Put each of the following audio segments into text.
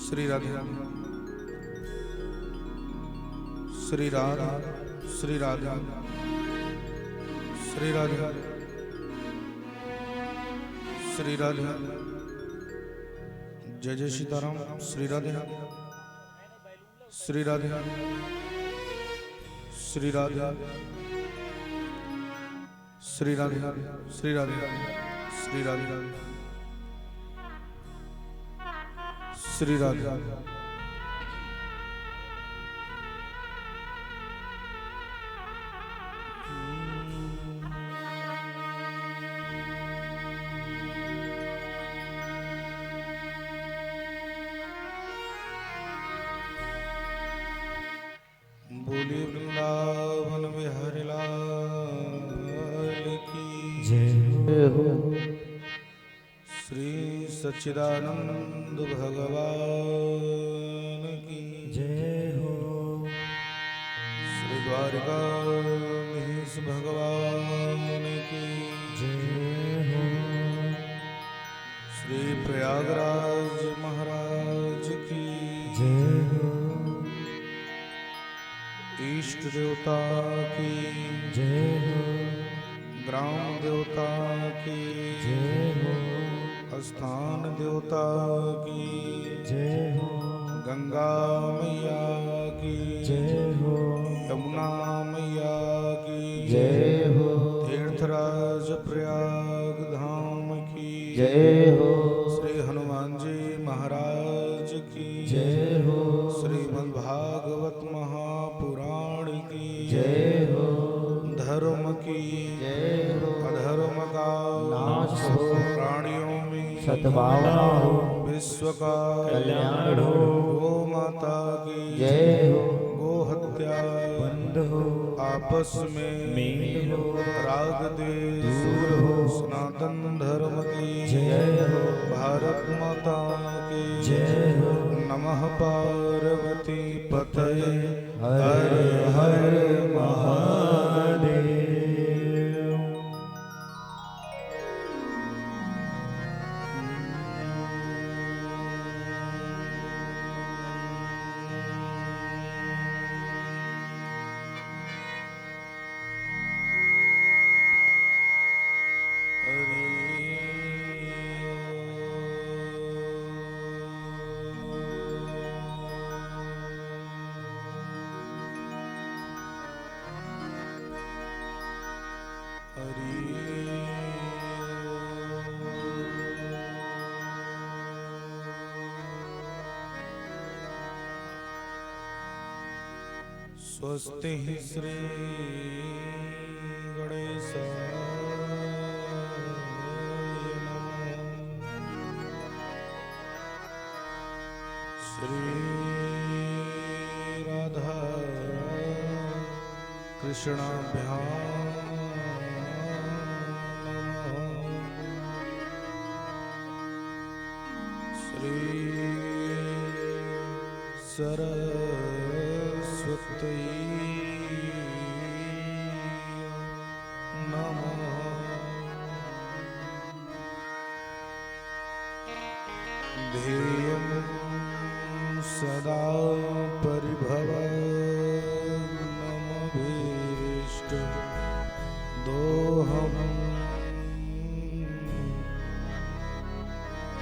श्री राधे श्री राधे श्री राधे श्री राधे श्री राधे जय जय सीताराम श्री राधे श्री राधे श्री राधे श्री राधे श्री राधे श्री राधे श्री राधे बोली वृंदावन बिहारी लाल की जय हो। श्री सच्चिदानंद भगवान की जय हो। श्री द्वारकाधीश भगवान की जय हो। श्री प्रयागराज महाराज की जय हो। इष्ट देवता की जय हो। ग्राम देवता की जय हो। स्थान देवता की जय हो। गंगा मैया की जय हो। यमुना मैया की जय हो। तीर्थराज प्रयाग धाम की जय हो। श्री हनुमान जी महाराज की जय हो। श्रीमद्भागवत महापुराण की जय हो। धर्म की जय हो। अधर्म का नाश हो। प्राणियों में सद्भावना हो। विश्व का कल्याण हो। गो माता की जय हो। गो हत्या बंद हो। आपस में मेल हो। राग द्वेष दूर हो। सनातन धर्म की जय हो। भारत माता की जय हो। नमः पार्वती पतये हर हर महादेव। स्वस्ति श्री गणेशाय नमः। श्री राधा कृष्णाभ्याम नमः। श्री सरस्वती नमः। ध्येयं सदा परिभवग्नमभीष्ट दोहम्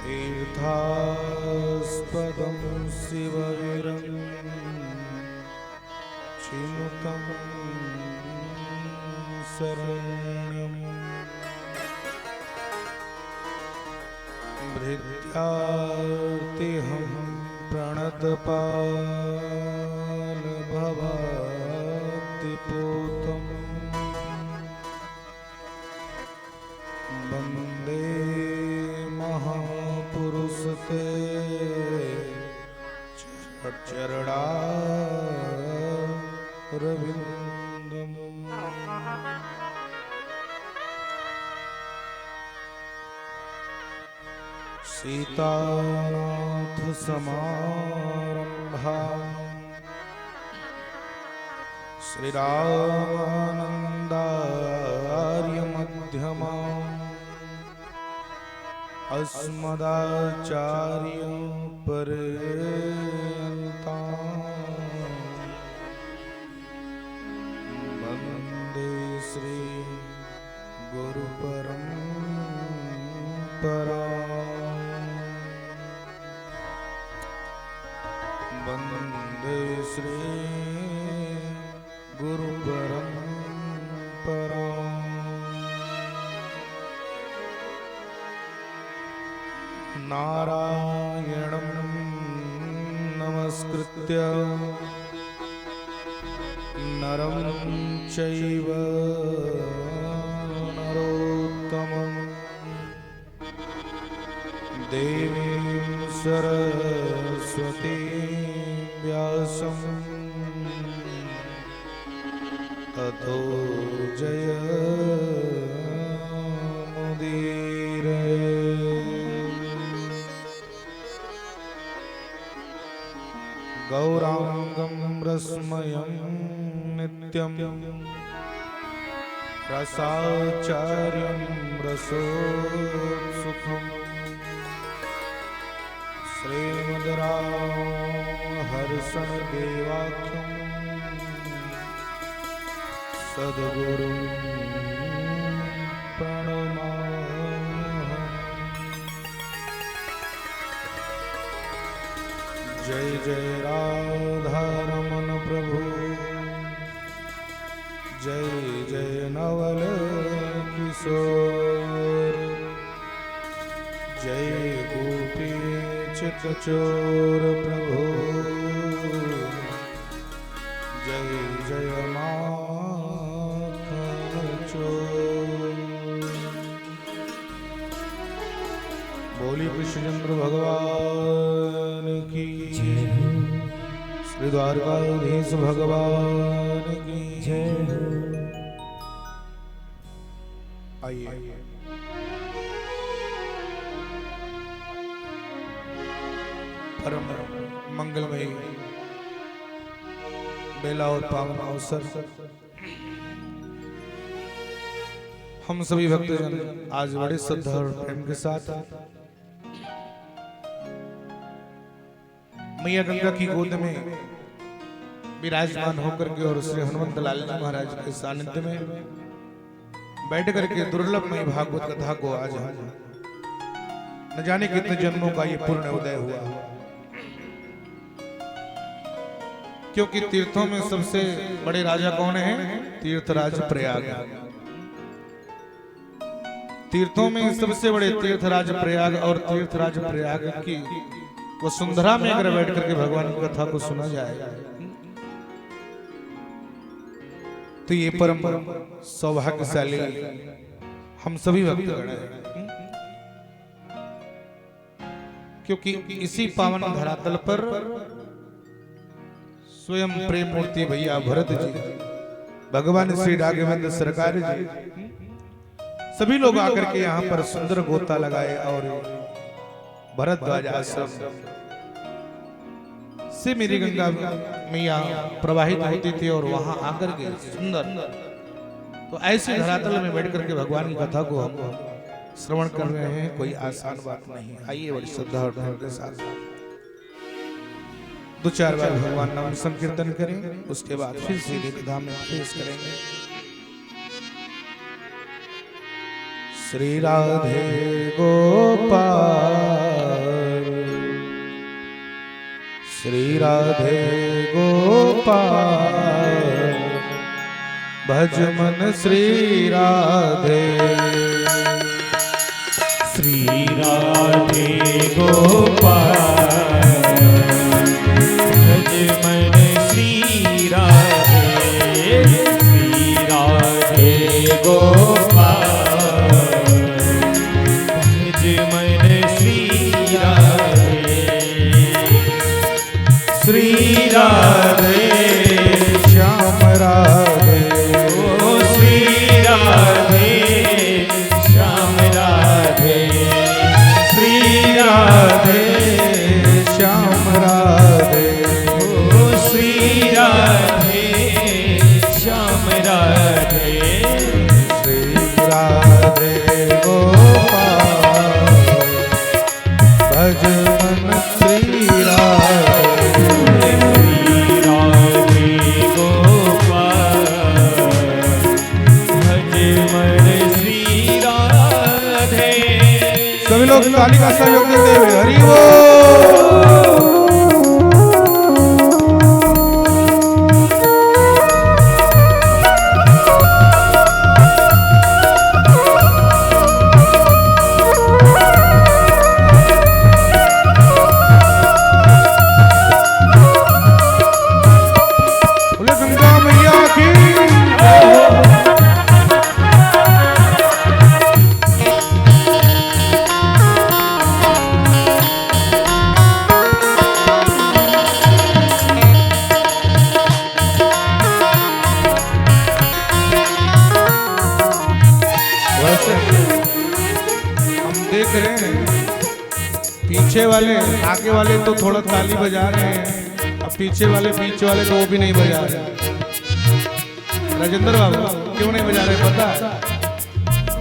तीर्थास्पदं शिववीरं चिनुतं शरण्यम् भृत्यार्तिहं प्रणतपालभवाब्धिपूतं वन्दे महापुरुषते चरणारविन्दम्। सीतानाथ समारंभा श्रीरामानन्दार्य मध्यमा अस्मदाचार्य पर्यन्तां वन्दे श्री गुरु परम्परां वन्दे श्री गुरु परम्परां नारायणं नमस्कृत्य नरं चैव नरोत्तमं देवीं सरस्वतीं व्यासं ततो जयमुदीरये। गौरांगं रसमयं नित्यं रसाचार्यं रसोत्सुकं श्रीमद्राहर्षणदेवाख्यं सद्गुरुं प्रणमामि। जय जय राधारमण प्रभु, जय जय नवल किशोर, जय गोपी चितचोर प्रभु, जय जय माखन चोर। बोली कृष्णचंद्र भगवान की, श्री द्वारकाधीश भगवान की जय। आइए परम मंगलमय बेला और पावन अवसर हम सभी भक्तजन आज बड़े श्रद्धा और प्रेम के साथ मैया गंगा की गोद में विराजमान होकर के और श्री हनुमंत लाल जी महाराज के सानिध्य में बैठ करके दुर्लभ मई भागवत कथा को आज हम न जाने कितने जन्मों का ये पूर्ण उदय हुआ, क्योंकि तीर्थों में सबसे बड़े राजा कौन है? तीर्थराज प्रयाग। तीर्थों में सबसे बड़े तीर्थराज प्रयाग और तीर्थराज प्रयाग की वसुंधरा में अगर बैठ करके भगवान की कथा को सुना जाए तो ये परम सौभाग्यशाली हम सभी भक्तगण हैं, क्योंकि इसी पावन धरातल पर स्वयं प्रेम मूर्ति भैया भरत जी, भगवान श्री राघवेंद्र सरकार जी, सभी लोग आकर के यहाँ पर सुंदर गोता लगाए और भरद्वाज आश्रम से मेरी गंगा मैया प्रवाहित होती थी और वहां आकर के सुंदर, तो ऐसे धरातल में बैठ करके भगवान की कथा को हम श्रवण कर रहे हैं, कोई आसान बात नहीं। आइए बड़ी श्रद्धा और प्रेम के साथ दो चार बार भगवान नाम संकीर्तन करें, उसके बाद फिर सीधे धाम में प्रवेश करेंगे। श्री राधे गोपाल, श्री राधे गोपाल, भज मन श्री राधे। श्री राधे गोपाल, भज मन श्री राधे। श्री राधे गोपाल, भज मन श्री राधे। श्री राधे श्याम राधे, ओ श्री राधे श्याम राधे। श्री राधे श्याम राधे, ओ श्री राधे श्याम राधे। श्री राधे गोपाल, भज मन श्री राधे। राधे गोपाल भज मन श्री राधे। सभी लोग ताली का सहयोग देते हुए हरि बोल। पीछे वाले आगे वाले तो थोड़ा ताली बजा रहे हैं, अब पीछे वाले बीच वाले तो वो भी नहीं बजा रहे। राजेंद्र बाबू क्यों नहीं बजा रहे पता?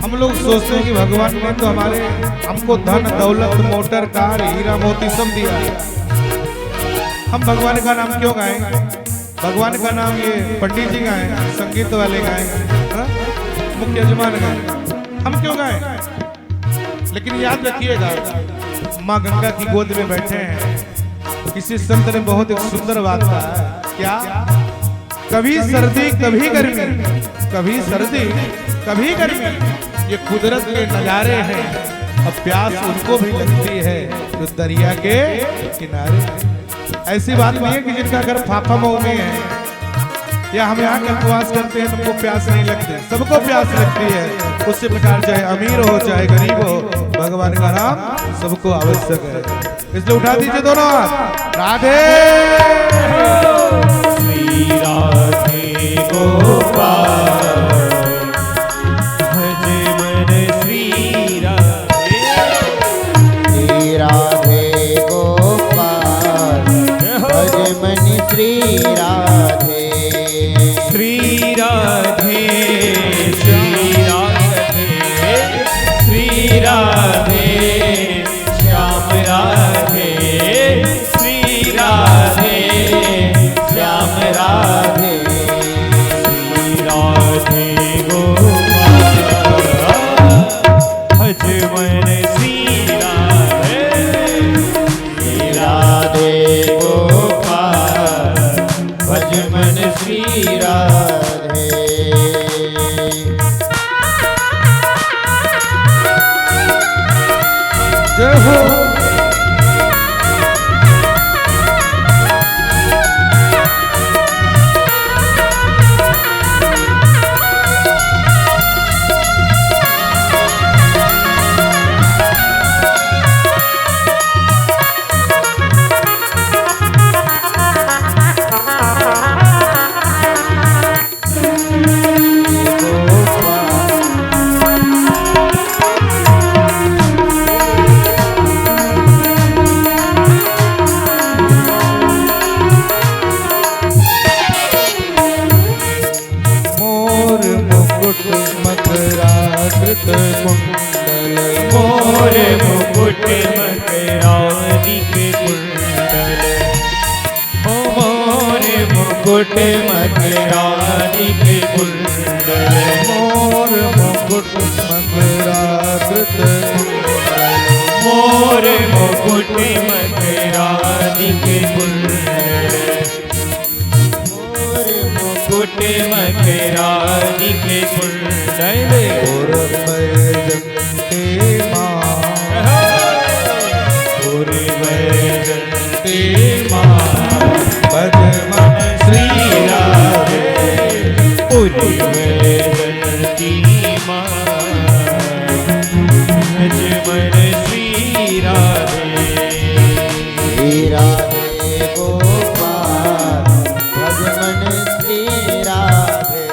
हम लोग सोचते हैं कि भगवान ने तो हमारे हमको धन दौलत मोटर कार हीरा मोती सब दिया, हम भगवान का नाम क्यों गाएं? भगवान का नाम ये पंडित जी गाएं, संगीत वाले गाएं, मुख्य यजमान गाएं, हम क्यों गाएं? लेकिन याद रखिएगा, माँ गंगा की गोद में बैठे हैं। किसी संत ने बहुत एक सुंदर बात कहा है, क्या? कभी सर्दी कभी गर्मी, कभी सर्दी कभी गर्मी, ये कुदरत के नजारे हैं। अब प्यास उनको भी लगती है जो दरिया के किनारे। ऐसी बात नहीं है कि जिनका घर फाफा मऊ में है या हम यहाँ उपवास करते हैं तुमको प्यास नहीं लगती, सबको प्यास लगती है। उससे प्रकार चाहे अमीर हो चाहे गरीब हो, भगवान का नाम सबको आवश्यक है। इसलिए उठा दीजिए दोनों हाथ। राधे श्री राधे गोपाल भज मन श्री राधे। श्री राधे गोपाल भज मन श्री राधे। श्री राधे श्री राधे श्री राधे श्याम राधे। श्री राधे श्याम राधे। श्री राधे गोपाल भज मन श्री राधे। श्री राधे गोपाल भज मन श्री राधे। जय हो। मकराकृत कुंडल, मोर मुकुट मकरादिक कुंडल। ओ मोर मुकुट मकरादिक कुंडल। मोर मुकुट मकराकृत कुंडल, मोर मुकुट मकरादिक कुंडल। मोर मुकुट मकरादिक कुंडल। और वैजंती माँ, और वैजंती माँ भज मन श्री राधे। और वैजंती माँ भज मन श्री राधे। श्री राधे गोपाल भज मन श्री राधे।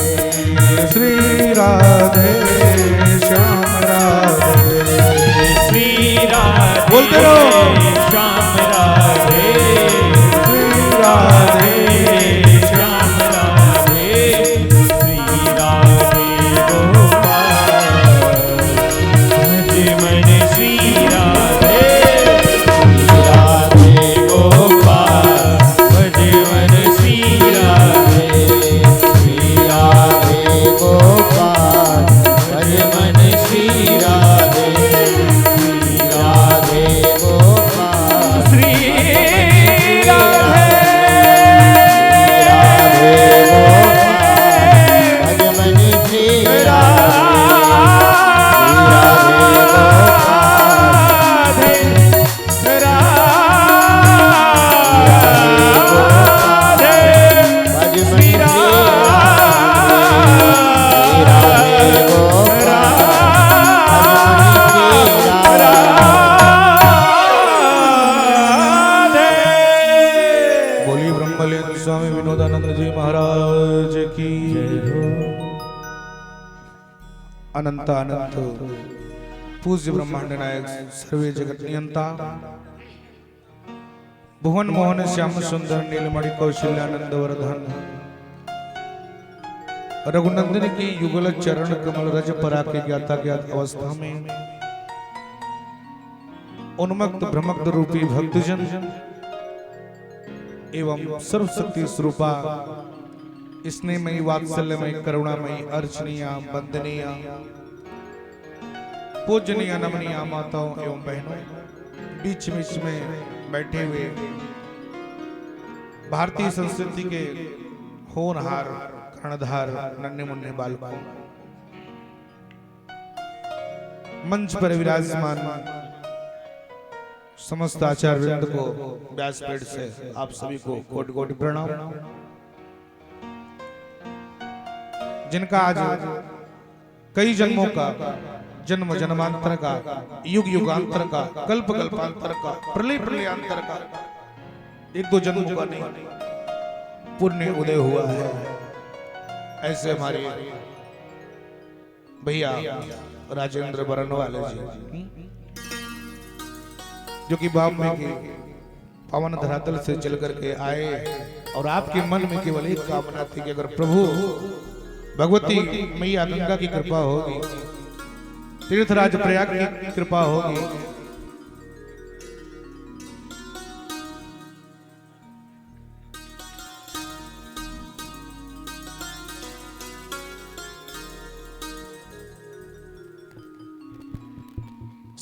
श्री राधे श्याम राधे। श्री राधे बोलते रहो। श्याम राधे। श्री राधे श्याम राधे। श्री राधे गोपाल भज मन श्री राधे। अनंत अनंत पूज्य ब्रह्मांड नायक सर्वे जगत नियंता भुवन मोहन श्याम सुंदर नीलमणि कौशल्यानंद वर्धन रघुनंदन की युगल चरण कमल रज परा के ज्ञाता ज्ञात अवस्था में उन्मक्त ब्रह्मक्त रूपी भक्तजन एवं सर्वशक्ति स्वरूपा स्नेहमयी वात्सल्यमयी करुणामयी अर्चनीय वंदनीय पूजनीय नमनीय माताओं एवं बहनों बीच बीच में बैठे हुए भारतीय संस्कृति के होनहार कर्णधार नन्हे मुन्ने बालकों मंच पर विराजमान समस्त आचार्य वृंद को व्यासपीठ से आप सभी को कोटि कोटि प्रणाम। जिनका आज कई जन्मों का जन्म जन्मांतर का युग युगांतर का कल्प कल्पांतर का प्रलय प्रलयांतर का एक दो जन्मों का नहीं पुण्य उदय हुआ है। ऐसे हमारे भैया राजेंद्र बरनवाले जी जो कि बाप में की पावन धरातल से चल करके आए और आपके मन में केवल एक कामना थी कि अगर प्रभु भगवती मैया गंगा की कृपा होगी, तीर्थराज प्रयाग की कृपा होगी,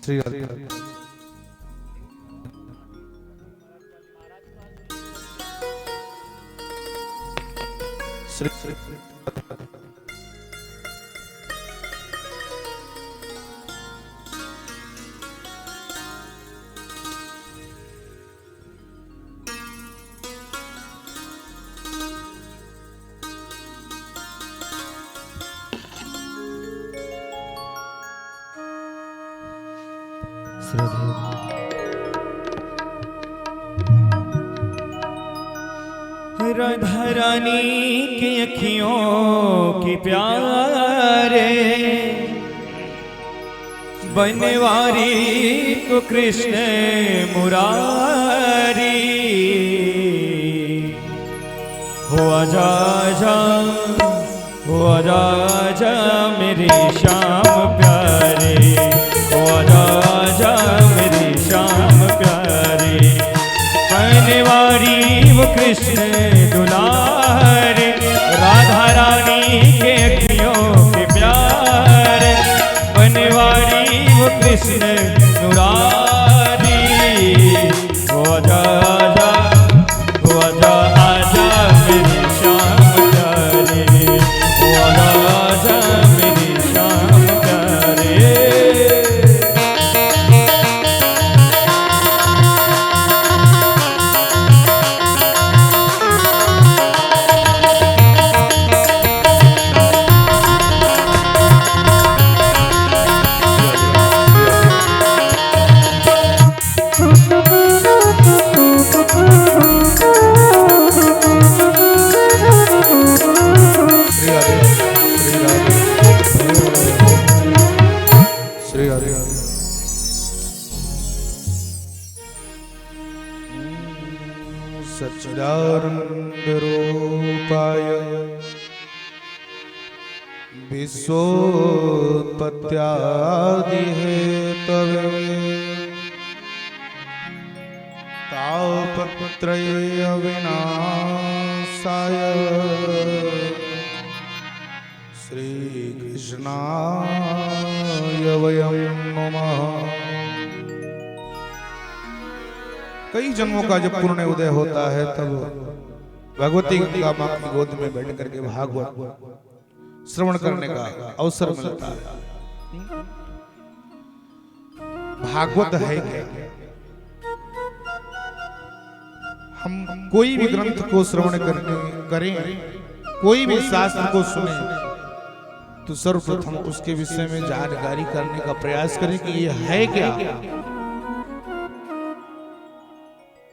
श्री राधा रानी की अखियों की प्यारे बनवारी को कृष्ण मुरारी हो आजा जा हो आजा जा मेरे श्याम प्यारे हो आजा जा मेरे श्याम प्यारे बनवारी वो कृष्ण दुलारे राधा रानी के अखियों के प्यार बनवारी वो कृष्ण दुलारी हो आजा आजा हो आजा आजा मेरे श्याम प्यारे हो आजा आजा मेरे श्याम प्यारे। सच्चिदानंद रूपाय विश्वोत्पत्त्यादि हेतवे तापत्रय विनाशाय श्री कृष्णाय वयं नमः। कई जन्मों का जब पुण्य उदय होता है तब भगवती गंगा मां की गोद में बैठ करके भागवत श्रवण करने का अवसर मिलता है। भागवत है क्या? हम कोई भी ग्रंथ को श्रवण करें, कोई भी शास्त्र को सुने तो सर्वप्रथम उसके विषय में जानकारी करने का प्रयास करें कि ये है क्या।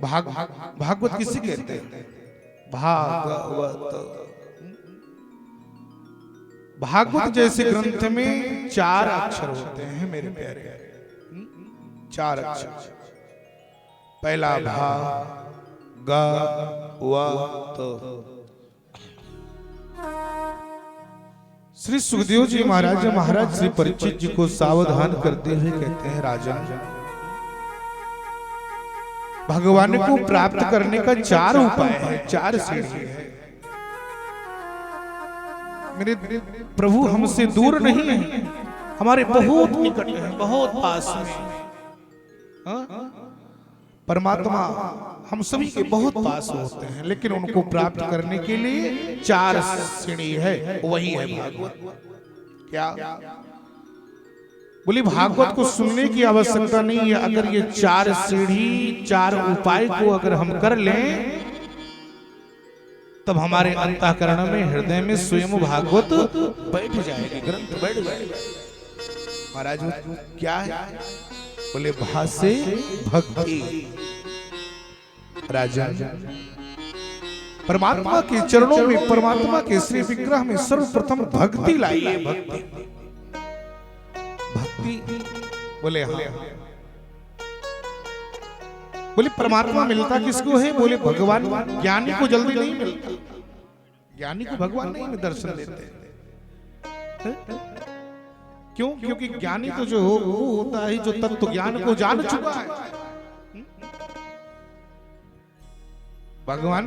भागवत किसे कहते हैं? भागवत भागवत जैसे ग्रंथ में 4 अक्षर होते हैं मेरे प्यारे। 4 अक्षर। पहला भा, ग, व, त। श्री सुखदेव जी महाराज श्री परीक्षित जी को सावधान करते हुए कहते हैं, राजन, भगवान को प्राप्त करने का 4 उपाय है, 4 सीढ़ी है। मेरे प्रभु हमसे दूर नहीं है, हमारे बहुत निकट है, बहुत पास में। परमात्मा हम सभी के बहुत पास होते हैं, लेकिन उनको प्राप्त करने के लिए 4 सीढ़ी है, वही है भागवत। क्या बोली? भागवत को सुनने की आवश्यकता नहीं है। अगर ये 4 सीढ़ी 4 उपाय को अगर हम कर लें, तब हमारे अंतःकरण में, हृदय में स्वयं भागवत बैठ जाएगी, ग्रंथ बैठ जाएगा। महाराज क्या है? बोले भा से भक्ति। राजा, परमात्मा के चरणों में, परमात्मा के श्री विग्रह में सर्वप्रथम भक्ति लाइए। भक्ति भक्ति बोले हाँ। बोले परमात्मा मिलता किसको है? बोले भगवान। ज्ञानी को जल्दी नहीं मिलता, ज्ञानी को भगवान नहीं दर्शन देते। क्यों? क्योंकि ज्ञानी तो जो हो वो होता है जो तत्व ज्ञान को जान चुका है। भगवान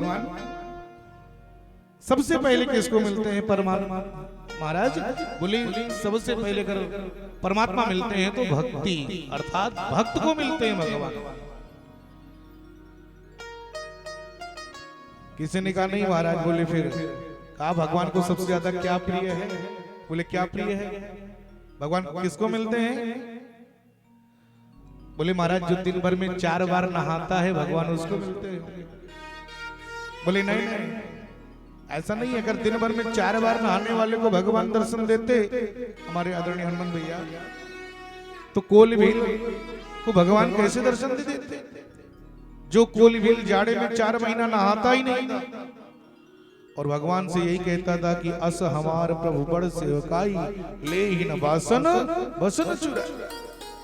सबसे पहले किसको मिलते हैं? परमात्मा। महाराज बोले सबसे पहले अगर परमात्मा मिलते हैं तो भक्ति अर्थात भक्त को मिलते हैं भगवान। किसी ने कहा नहीं महाराज। बोले फिर कहा भगवान को सबसे ज्यादा क्या प्रिय है? बोले क्या प्रिय है? भगवान किसको मिलते हैं? बोले महाराज जो दिन भर में 4 बार नहाता है भगवान उसको मिलते हैं। बोले नहीं नहीं, ऐसा नहीं है। अगर दिन भर में 4 बार नहाने वाले को भगवान दर्शन देते, हमारे आदरणीय हनुमान भैया, तो कोल भील को भगवान कैसे दर्शन दे देते? जो कोल भील जाड़े में 4 महीना नहाता ही नहीं था और भगवान से यही कहता था कि अस हमार प्रभु बड़ सेवकाई, ले ही न बासन बसन चुरा।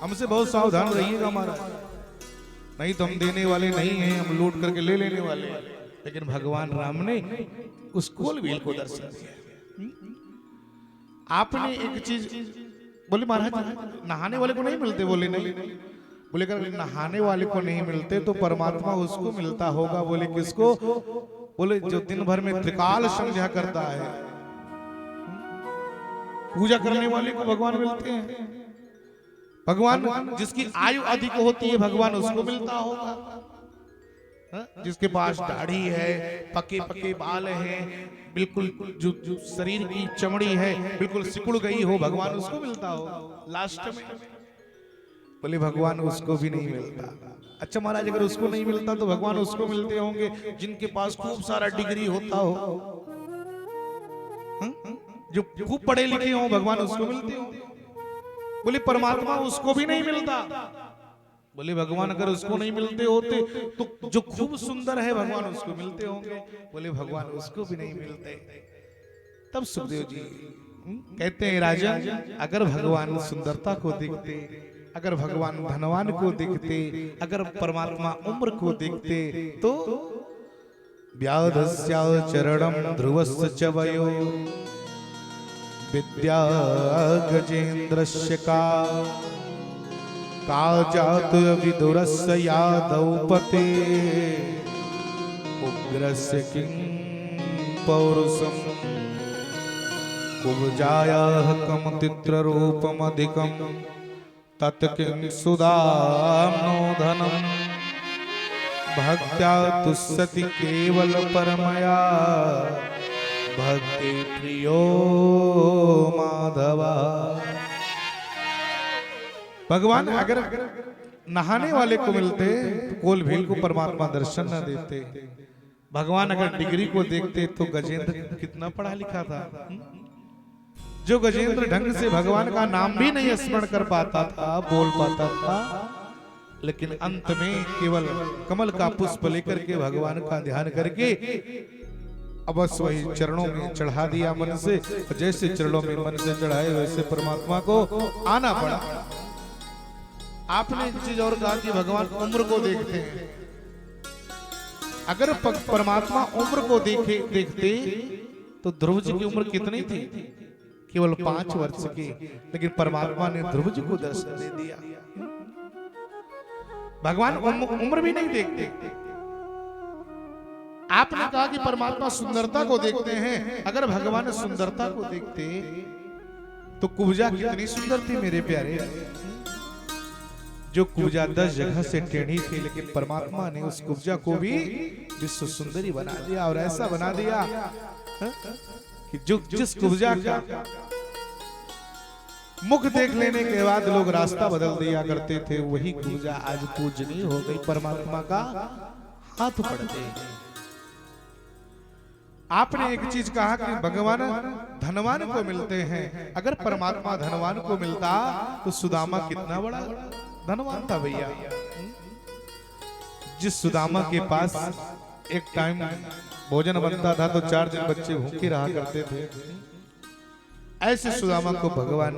हमसे बहुत सावधान रहिएगा महाराज, नहीं तो हम देने वाले नहीं हैं, हम लूट करके ले लेने वाले हैं। लेकिन भगवान राम ने उस कोल भील को दर्शन दिया। आपने एक चीज बोले महाराज नहाने वाले को नहीं मिलते। बोले नहीं। बोले अगर नहाने वाले को नहीं मिलते तो परमात्मा उसको मिलता होगा। बोले किसको? बोले जो दिन भर में त्रिकाल संध्या करता है, पूजा करने वाले को भगवान मिलते हैं। भगवान जिसकी आयु अधिक होती है भगवान उसको मिलता होगा। जिसके पास दाढ़ी है, पके पके बाल हैं, बिल्कुल जो शरीर की चमड़ी है बिल्कुल सिकुड़ गई हो, भगवान उसको मिलता हो लास्ट में। बोले भगवान उसको भी नहीं मिलता। अच्छा महाराज अगर उसको नहीं मिलता तो भगवान उसको मिलते होंगे जिनके पास खूब सारा डिग्री होता हो, जो खूब पढ़े लिखे हो, भगवान उसको मिलते हो। बोले परमात्मा उसको भी नहीं मिलता। बोले भगवान अगर उसको नहीं मिलते होते तो जो खूब सुंदर है भगवान उसको मिलते होंगे। बोले भगवान उसको भी नहीं मिलते। तब सुखदेव जी कहते हैं राजा अगर भगवान सुंदरता को देखते, अगर भगवान धनवान को देखते, अगर परमात्मा उम्र को देखते तो व्याधस्या चरणम ध्रुवस्य च वयो विद्या गजेन्द्रस्य का जात विदुरस्य यादवपते उग्रस्य किं पौरुषम् कुब्जायाः कमतित्र रूपमधिकं तत्किं सुदाम्नो धनम् भक्त्या तुष्यति केवल परमया भक्ति प्रियो माधवा। भगवान अगर नहाने वाले को मिलते तो कोल भील को परमात्मा दर्शन न देते। भगवान अगर डिग्री को देखते तो गजेंद्र कितना पढ़ा लिखा था, जो गजेंद्र ढंग से भगवान का नाम भी नहीं स्मरण कर पाता था, बोल पाता था, लेकिन अंत में केवल कमल का पुष्प लेकर के भगवान का ध्यान करके अवश्य वही चरणों में चढ़ा दिया मन से, और जैसे चरणों में मन से चढ़ाए वैसे परमात्मा को आना पड़ा। आपने एक चीज और कहा कि भगवान उम्र को देखते हैं। अगर परमात्मा उम्र को देखते तो ध्रुव जी की उम्र कितनी थी? केवल 5 वर्ष की, लेकिन परमात्मा ने ध्रुव जी को दर्शन दे दिया। भगवान उम्र भी नहीं देखते। आपने कहा कि परमात्मा सुंदरता को देखते हैं। अगर भगवान सुंदरता को देखते तो कुब्जा कितनी सुंदर थी मेरे प्यारे। जो कुब्जा 10 जगह से टेढ़ी थी, लेकिन परमात्मा ने उस कुब्जा को भी विश्व सुंदरी बना दिया, और ऐसा बना दिया कि जो जिस कुब्जा का मुख देख लेने के बाद लोग रास्ता बदल दिया करते थे, वही कुब्जा आज पूजनीय हो गई। परमात्मा का हाथ पड़ते। आपने एक चीज कहा कि भगवान धनवान को मिलते हैं। अगर परमात्मा धनवान को मिलता तो सुदामा कितना बड़ा धनवान था भैया। जिस सुदामा के पास एक टाइम भोजन बनता था तो 4 दिन बच्चे भूखे रहा करते थे, ऐसे सुदामा को भगवान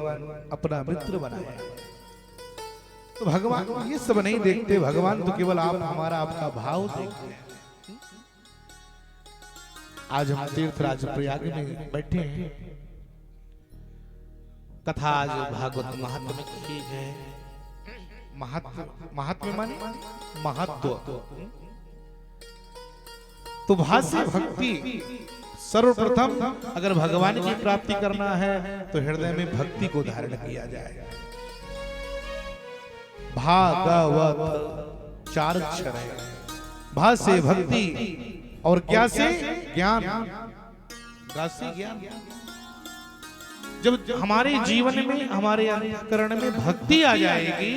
अपना मित्र बनाया। तो भगवान ये सब नहीं देखते। भगवान तो केवल आप हमारा आपका भाव देखते हैं। आज हम तीर्थराज प्रयाग में बैठे हैं। कथा आज भागवत महात्म्य में की है। महात्म्य माने महत्व। तो भाष्य भक्ति सर्वप्रथम अगर भगवान की प्राप्ति करना है तो हृदय में भक्ति को धारण किया जाए। भागवत 4 अक्षर है। भा से भक्ति और क्या से ज्ञान। गा से ज्ञान। जब हमारे जीवन में हमारे अंतःकरण में भक्ति आ जाएगी,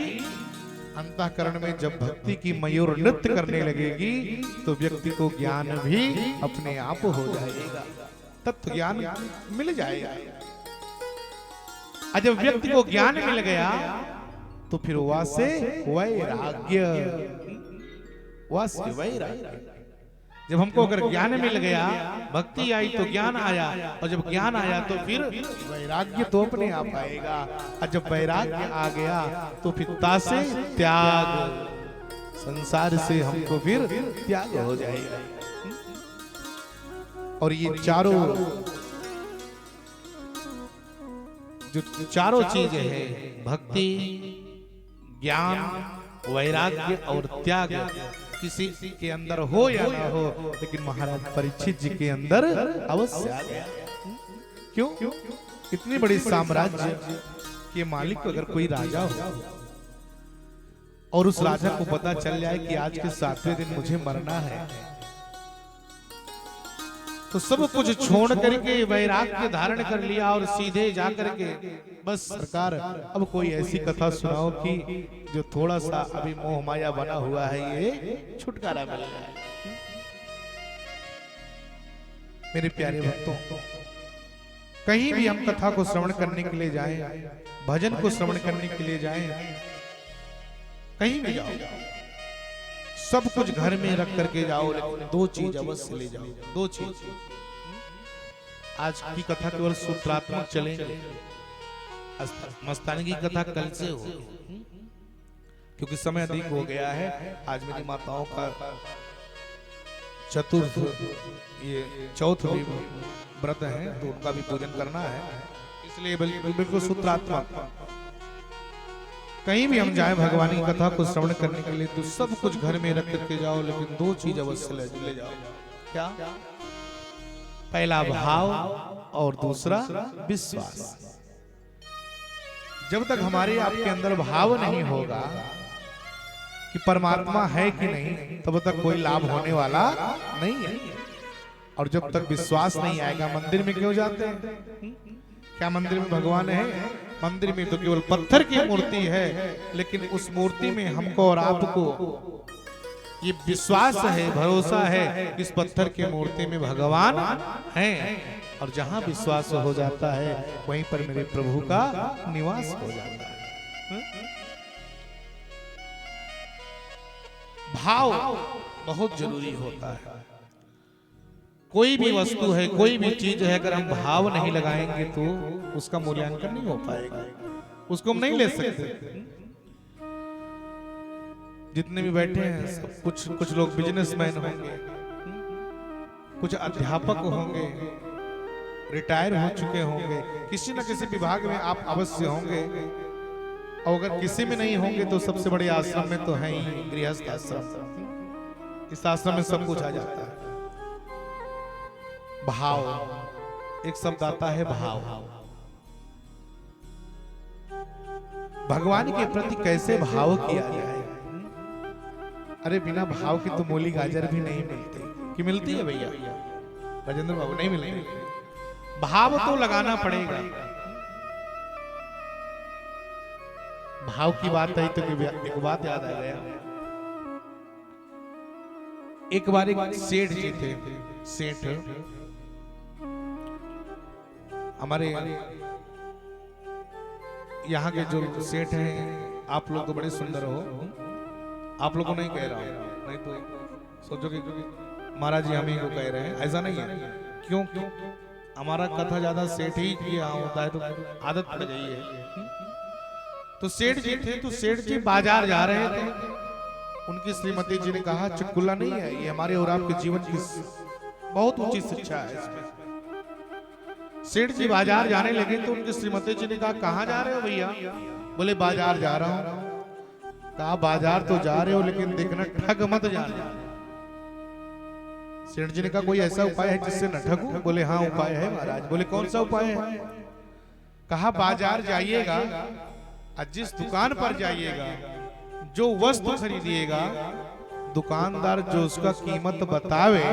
अंतःकरण में जब भक्ति की मयूर नृत्य करने लगेगी तो व्यक्ति को ज्ञान भी अपने आप हो जाएगा, तत्व ज्ञान मिल जाएगा। और जब व्यक्ति को ज्ञान मिल गया तो फिर वासे वैराग्य। वासे वैराग्य। जब हमको अगर ज्ञान मिल गया, भक्ति आई तो ज्ञान आया, और जब ज्ञान आया तो फिर वैराग्य तो अपने आप आएगा। और जब वैराग्य आ गया तो फिर तासे त्याग, संसार से हमको फिर त्याग हो जाएगा। और ये चारों चीजें हैं, भक्ति, ज्ञान, वैराग्य और त्याग, किसी के अंदर हो या ना हो, लेकिन महाराज परीक्षित जी के अंदर अवश्य आ गया। क्यों? इतनी बड़ी साम्राज्य के मालिक अगर कोई राजा हो और उस राजा को पता चल जाए कि आज के 7वें दिन मुझे मरना है, तो सब कुछ छोड़ करके वैराग्य धारण कर लिया और सीधे जा करके बस सरकार अब कोई ऐसी कथा सुनाओ कि जो थोड़ा सा अभी मोह माया बना हुआ है ये छुटकारा मिल जाए। मेरे प्यारे भक्तों, कहीं भी हम कथा को श्रवण करने के लिए जाएं, भजन को श्रवण करने के लिए जाएं, कहीं भी जाओ, सब कुछ घर में रख करके जाओ, लेकिन 2 चीज अवश्य ले जाओ। 2 चीज। आज की कथा केवल सूत्रात्मक चलेंगे, मस्तानी की कथा कल से हो, क्योंकि समय अधिक हो गया है। आज मेरी माताओं का चतुर्थ ये चौथ भी व्रत है, तो उनका भी पूजन करना है, इसलिए बिल्कुल सूत्रात्मक। कहीं भी हम जाए भगवान की कथा को श्रवण करने के लिए तो सब कुछ घर में रख करके जाओ, लेकिन 2 चीज अवश्य ले जाओ। क्या? पहला भाव और दूसरा विश्वास। जब तक हमारे आपके अंदर भाव नहीं होगा कि परमात्मा है कि नहीं, तब तक कोई लाभ होने वाला नहीं है। और जब तक विश्वास नहीं आएगा, मंदिर में क्यों जाते हैं? क्या मंदिर में भगवान है? मंदिर में तो केवल पत्थर की मूर्ति है, लेकिन उस मूर्ति में हमको और आपको ये विश्वास है, भरोसा है, इस पत्थर की मूर्ति में भगवान है। और जहां विश्वास हो जाता है वहीं पर मेरे प्रभु का निवास हो जाता है। भाव बहुत जरूरी होता है। कोई भी वस्तु है, कोई भी चीज है, अगर हम भाव नहीं लगाएंगे तो उसका मूल्यांकन नहीं हो पाएगा, उसको हम नहीं ले सकते। जितने भी बैठे हैं सब कुछ लोग बिजनेसमैन होंगे, कुछ अध्यापक होंगे, रिटायर हो चुके होंगे, किसी न किसी विभाग में आप अवश्य होंगे, और अगर किसी में नहीं होंगे तो सबसे बड़े आश्रम में तो है ही गृहस्थ आश्रम। इस आश्रम में सब कुछ आ जाता है। भाव, एक शब्द आता है भाव। भगवान के प्रति कैसे भाव किया जाए? अरे बिना भाव की तो मूली गाजर भी नहीं मिलती। कि मिलती है भैया राजेंद्र बाबू? नहीं मिलती। भाव तो लगाना पड़ेगा। भाव की बात आई तो एक बात याद आ गया। एक बार एक सेठ जी थे, सेठ हमारे यहाँ के जो सेठ हैं, आप लोग तो बड़े सुंदर हो, आप लोग को नहीं कह रहा हूं, नहीं तो सोचोगे महाराज जी हम ही को कह रहे हैं, ऐसा नहीं है। क्यों? हमारा कथा ज्यादा सेठ ही किया होता है तो आदत पड़ गई है। तो सेठ जी थे, तो सेठ जी बाजार जा रहे थे, उनकी श्रीमती जी ने कहा चुटकुला नहीं है ये, हमारे और आपके जीवन की बहुत ऊंची शिक्षा है इसमें। सेठ जी बाजार जाने लगे तो उनकी श्रीमती जी ने कहा कहां जा रहे हो भैया? बोले बाजार जा रहा हूं। कहा बाजार तो जा रहे हो लेकिन देखना ठग मत जाना। सेठ जी ने कहा कोई ऐसा उपाय है जिससे न ठगूं? बोले हाँ उपाय है महाराज। बोले कौन सा उपाय है? कहा बाजार जाइएगा और जिस दुकान पर जाइएगा, जो वस्तु खरीदिएगा, दुकानदार जो उसका कीमत बतावे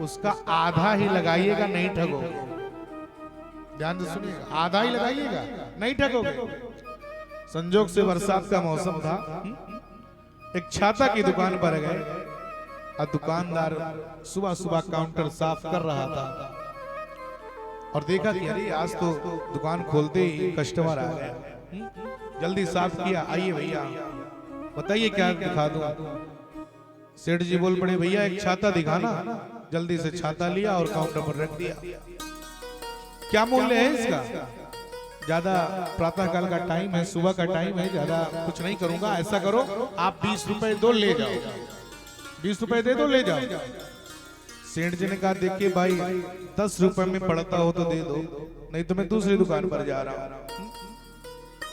उसका आधा ही लगाइएगा, नहीं ठगोगे। ध्यान से सुनिएगा, आधा ही लगाइएगा, नहीं ठगोगे। संजोग से बरसात का मौसम था, एक छाता की दुकान पर गए और दुकानदार सुबह सुबह काउंटर साफ कर रहा था और देखा कि अरे आज तो दुकान खोलते ही कस्टमर आ गया। जल्दी साफ किया, आइए भैया बताइए क्या दिखा दूं? सेठ जी बोल पड़े भैया एक छाता दिखाना। जल्दी से छाता लिया और काउंटर पर रख दिया। क्या मूल्य है इसका? ज्यादा प्रातः काल का टाइम है, सुबह का टाइम है, ज्यादा कुछ नहीं करूंगा। ऐसा करो आप 20 रुपए दो, ले जाओ। 20 रुपए दे दो, ले जाओ। सेठ जी ने कहा देखिए भाई 10 रुपए में पड़ता हो तो दे दो, नहीं तो मैं दूसरी दुकान पर जा रहा हूं।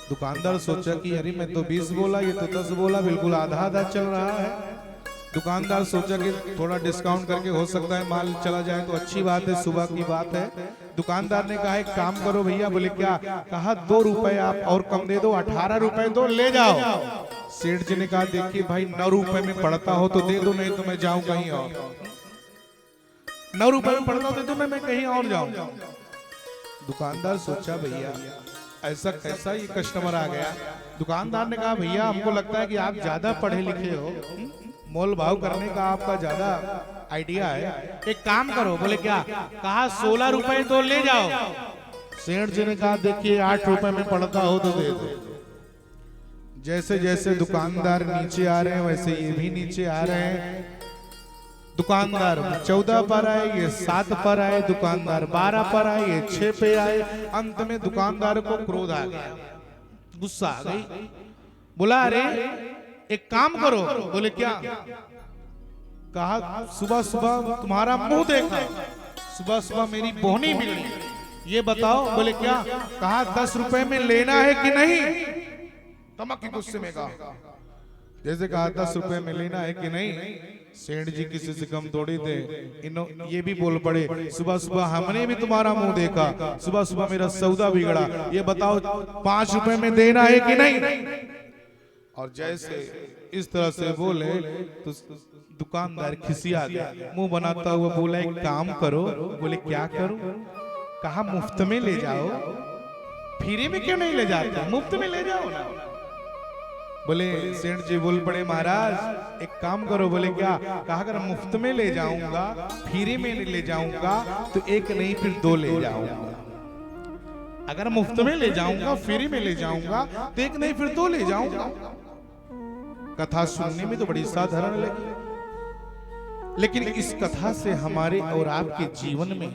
दुकानदार सोचा कि अरे मैं तो 20 बोला, ये तो 10 बोला, बिल्कुल आधा आधा चल रहा है। दुकानदार सोचा कि थोड़ा डिस्काउंट करके हो सकता है माल चला जाए तो अच्छी बात है, सुबह की बात है। दुकानदार ने कहा एक काम करो भैया। बोले क्या? कहा 2 रुपए आप और कम दे दो, 18 रुपए दो, ले जाओ। सेठ जी ने कहा देखिए भाई 9 रुपए में पड़ता हो तो दे दो, नहीं तो मैं जाऊं कहीं और। 9 रुपए में पड़ता हो तो मैं कहीं और जाऊं। दुकानदार सोचा भैया ऐसा कैसा ये कस्टमर आ गया। दुकानदार ने कहा भैया हमको लगता है कि आप ज्यादा पढ़े लिखे हो, मोल भाव करने का आपका ज्यादा आइडिया है, एक काम करो। बोले क्या? कहा 16 रुपए तो ले जाओ। सेठ जी ने कहा देखिए 8 रुपए में पड़ता हो तो दे दो। जैसे जैसे दुकानदार नीचे आ रहे हैं वैसे ये भी नीचे आ रहे हैं। दुकानदार 14 पर आए, ये 7 पर आए, दुकानदार 12 पर आए, ये 6 पे आए। अंत में दुकानदार को क्रोध आ गया, गुस्सा आ गई। बोला अरे एक काम करो। बोले क्या? कहा सुबह सुबह तुम्हारा मुंह देखा, सुबह सुबह मेरी बोहनी बिगड़ी, ये बताओ। बोले क्या? कहा 10 रुपए में लेना है कि नहीं? तमक के गुस्से में कहा, जैसे कहा 10 रुपए में लेना है कि नहीं। सेठ जी किसी से कम थोड़ी थे, ये भी बोल पड़े सुबह सुबह हमने भी तुम्हारा मुंह देखा, सुबह सुबह मेरा सौदा बिगड़ा, ये बताओ 5 रुपए में देना है कि नहीं? और जैसे इस तरह से बोले तो दुकानदार खिसिया गया, मुंह बनाता हुआ बोला एक काम करो। बोले क्या करूं? कहा मुफ्त में ले जाओ। फ्री में क्यों नहीं ले जाते? मुफ्त में ले जाओ ना। बोले सेठ जी बोल पड़े महाराज एक काम करो। बोले क्या? कहा अगर मुफ्त में ले जाऊंगा, फ्री में ले जाऊंगा तो एक नहीं फिर 2 ले जाऊंगा। अगर मुफ्त में ले जाऊंगा, फ्री में ले जाऊंगा तो एक नहीं फिर 2 ले जाऊंगा। कथा सुनने में तो बड़ी साधारण लगी, लेकिन इस कथा से हमारे और आपके जीवन में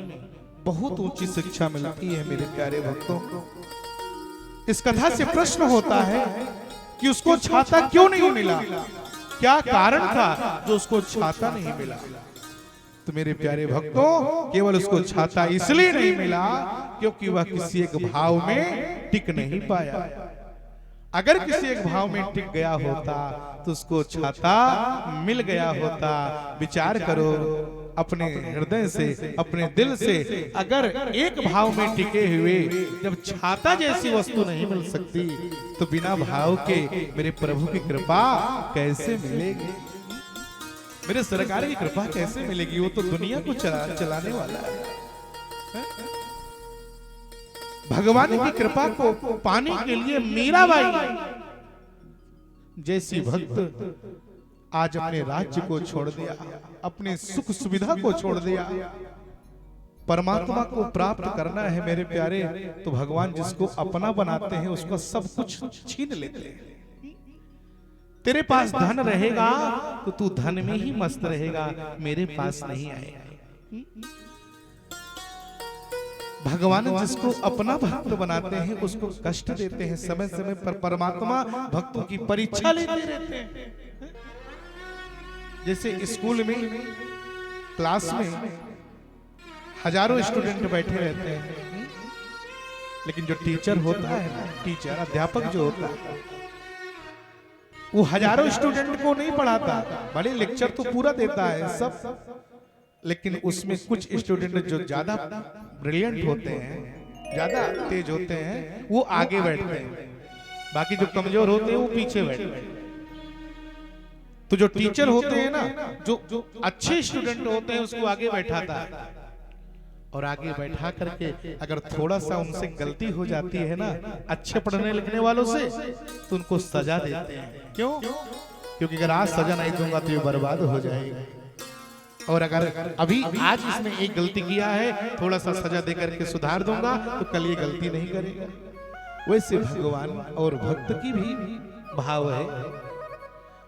बहुत ऊंची शिक्षा मिलती है मेरे प्यारे भक्तों। इस कथा से प्रश्न होता है कि उसको छाता क्यों नहीं मिला, क्या कारण था जो उसको छाता नहीं मिला। तो मेरे प्यारे भक्तों, केवल उसको छाता इसलिए नहीं मिला क्योंकि वह किसी एक भाव में टिक नहीं पाया। अगर किसी एक भाव में टिक गया होता तो उसको छाता मिल गया होता। विचार करो अपने हृदय से, अपने दिल से, अगर एक भाव में टिके हुए जब छाता जैसी वस्तु नहीं मिल सकती तो बिना भाव के मेरे प्रभु की कृपा कैसे मिलेगी, मेरे सरकार की कृपा कैसे मिलेगी। वो तो दुनिया को चलाने वाला है। भगवान की कृपा को पाने के लिए मीराबाई जैसी भक्त आज अपने राज्य को छोड़ दिया, अपने सुख सुविधा को छोड़ दिया। परमात्मा को प्राप्त करना है मेरे प्यारे, तो भगवान जिसको अपना बनाते हैं उसका सब कुछ छीन लेते हैं। तेरे पास धन रहेगा तो तू धन में ही मस्त रहेगा, मेरे पास नहीं आएगा। भगवान जिसको अपना भक्त बनाते हैं उसको कष्ट देते हैं। समय समय पर परमात्मा भक्तों की परीक्षा लेते रहते हैं। जैसे स्कूल में, क्लास में हजारों स्टूडेंट बैठे रहते हैं, लेकिन जो टीचर होता है ना, टीचर अध्यापक जो होता है, वो हजारों स्टूडेंट को नहीं पढ़ाता, भले लेक्चर तो पूरा देता है सब, लेकिन उसमें कुछ स्टूडेंट जो ज्यादा ब्रिलियंट होते हैं, ज्यादा तेज होते हैं, वो आगे बैठते हैं, बाकी जो कमजोर होते हैं वो पीछे बैठते हैं। तो जो टीचर होते हैं ना, जो अच्छे स्टूडेंट होते हैं उसको आगे बैठाता है, और आगे बैठा करके अगर थोड़ा सा उनसे गलती हो जाती है ना, अच्छे पढ़ने लिखने वालों से, तो उनको सजा देते हैं। क्यों? क्योंकि अगर आज सजा नहीं दूंगा तो ये बर्बाद हो जाएगा, और अगर अभी आज इसने एक गलती किया है, थोड़ा सा सजा दे करके सुधार दूंगा तो कल ये गलती नहीं करेगा। वैसे भगवान और भक्त की भी भाव है,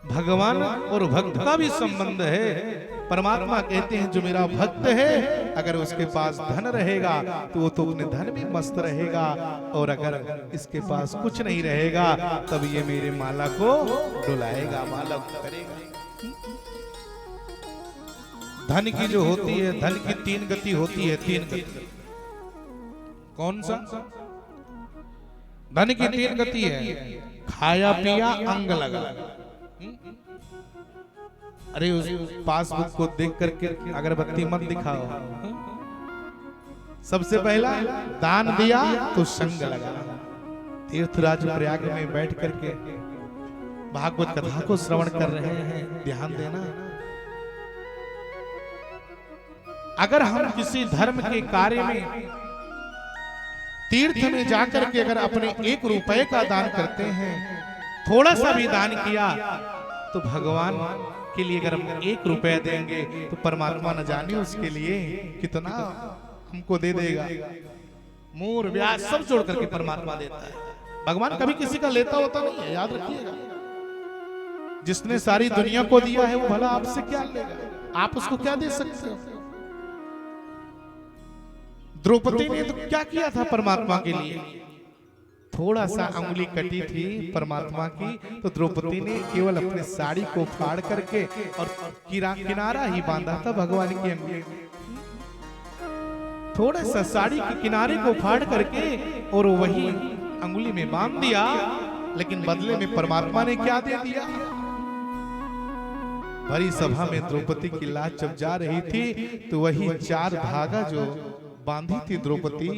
भगवान और भक्त का भी संबंध है। परमात्मा कहते हैं जो मेरा भक्त है, अगर उसके पास धन रहेगा तो वो तो अपने धन में मस्त रहेगा, और अगर इसके पास कुछ नहीं रहेगा तब ये मेरे माला को डुलाएगा, माला करेगा। धन की जो होती है, धन की तीन गति होती है, तीन गति। कौन सा? धन की तीन गति है, खाया पिया अंग लगा। अरे उस पासबुक को देख करके अगरबत्ती मत दिखाओ। सबसे पहला दान दिया तो संग लगा। तीर्थराज प्रयाग में बैठ करके भागवत कथा को श्रवण कर रहे हैं, ध्यान देना। अगर हम किसी धर्म के कार्य में, तीर्थ में जाकर के अगर अपने 1 रुपए का दान करते हैं, थोड़ा सा भी दान किया, तो भगवान के लिए अगर हम 1 रुपया देंगे तो परमात्मा न जाने उसके लिए कितना हमको दे देगा। मूर ब्याज सब जोड़ करके परमात्मा देता है। भगवान कभी किसी का लेता होता नहीं है, याद रखिएगा। जिसने सारी दुनिया को दिया है वो भला आपसे क्या लेगा? आप उसको क्या दे सकते हो? द्रौपदी ने तो क्या किया था परमात्मा के लिए? थोड़ा सा अंगुली कटी थी परमात्मा की, तो द्रौपदी ने केवल अपने साड़ी को फाड़ करके और किनारा ही बांधा था भगवान की अंगुली। थोड़ा सा साड़ी के किनारे को फाड़ करके और वही अंगुली में बांध दिया, लेकिन बदले में परमात्मा ने क्या दे दिया? भरी सभा में द्रौपदी की लाज जब जा रही थी, तो वही 4 धागा जो बांधी थी द्रौपदी,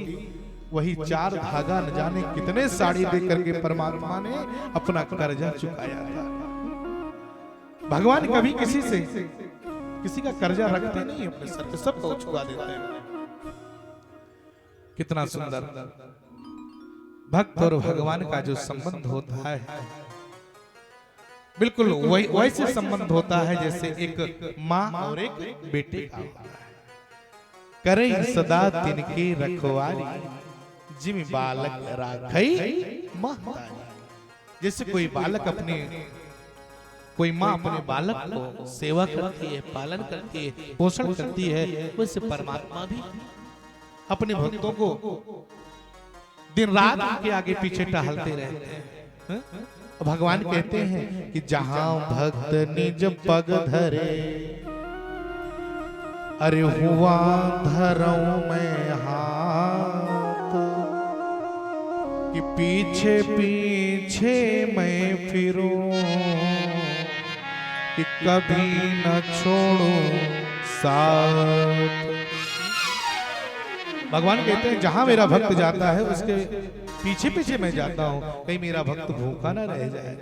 वही 4 धागा न जाने कितने साड़ी दे करके परमात्मा ने अपना कर्जा चुकाया था। भगवान कभी किसी का कर्जा रखते नहीं, अपने सर पे सबको चुका देते हैं। कितना सुंदर भक्त और भगवान का जो संबंध होता है, बिल्कुल वैसे संबंध होता है जैसे एक माँ और एक बेटे का होता है। करें सदा तिनके रखवारी, जिम बालक राखई महतारी। जैसे कोई बालक अपने कोई माँ अपने बालक को सेवा करती है, पालन करती है, पोषण करती है, वैसे परमात्मा भी अपने भक्तों को दिन रात उनके आगे पीछे टहलते रहते हैं। भगवान कहते हैं कि जहां भक्त निज पग धरे, अरे हुआ धरऊं मैं हाथ, कि पीछे पीछे मैं फिरूं, कि कभी न छोड़ूं साथ। भगवान कहते हैं जहां मेरा भक्त जाता है उसके पीछे पीछे मैं जाता हूं, कहीं मेरा भक्त भूखा ना रह जाए।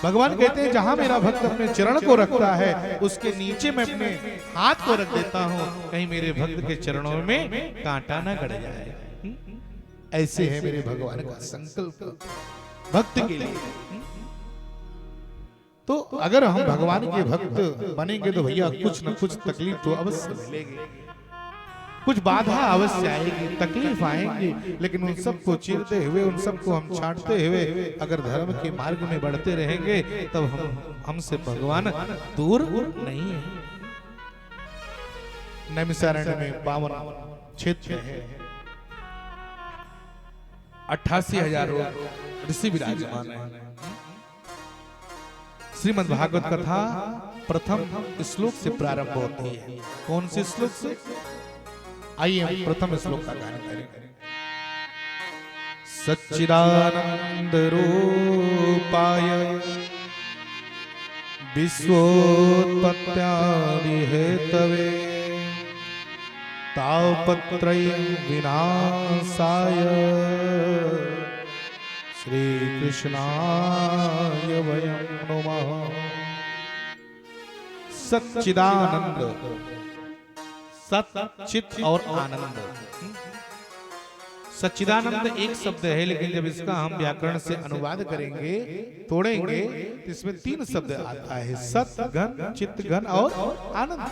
भगवान कहते हैं जहां मेरा भक्त अपने चरण को रखता है उसके नीचे मैं अपने हाथ को रख देता हूं, कहीं मेरे भक्त के चरणों में कांटा ना गड़ जाए। ऐसे है मेरे भगवान का संकल्प भक्त के लिए। तो अगर हम भगवान के भक्त बनेंगे तो भैया कुछ न कुछ तकलीफ तो अवश्य मिलेगी, कुछ बाधा अवश्य आएगी, तकलीफ आएंगी, लेकिन उन सबको चीरते हुए, उन सबको हम छांटते हुए अगर धर्म के मार्ग में बढ़ते रहेंगे तब हमसे भगवान दूर नहीं है। नैमिषारण्य में 52 क्षेत्र है, 88,000 ऋषि विराजमान है। श्रीमद् भागवत कथा प्रथम श्लोक से प्रारंभ होती है। कौन से श्लोक से? आइए हम प्रथम श्लोक का गान करें। सच्चिदानंद रूपाय विश्वोत्पत्त्यादि हेतवे तापत्रय विनाशाय श्री कृष्णाय वयं नमः। सच्चिदानंद, सत, चित और आनंद। सच्चिदानंद एक शब्द है, लेकिन जब इसका हम व्याकरण से अनुवाद करेंगे, तोड़ेंगे, तो इसमें 3 शब्द आता है, सत घन, चित घन और आनंद।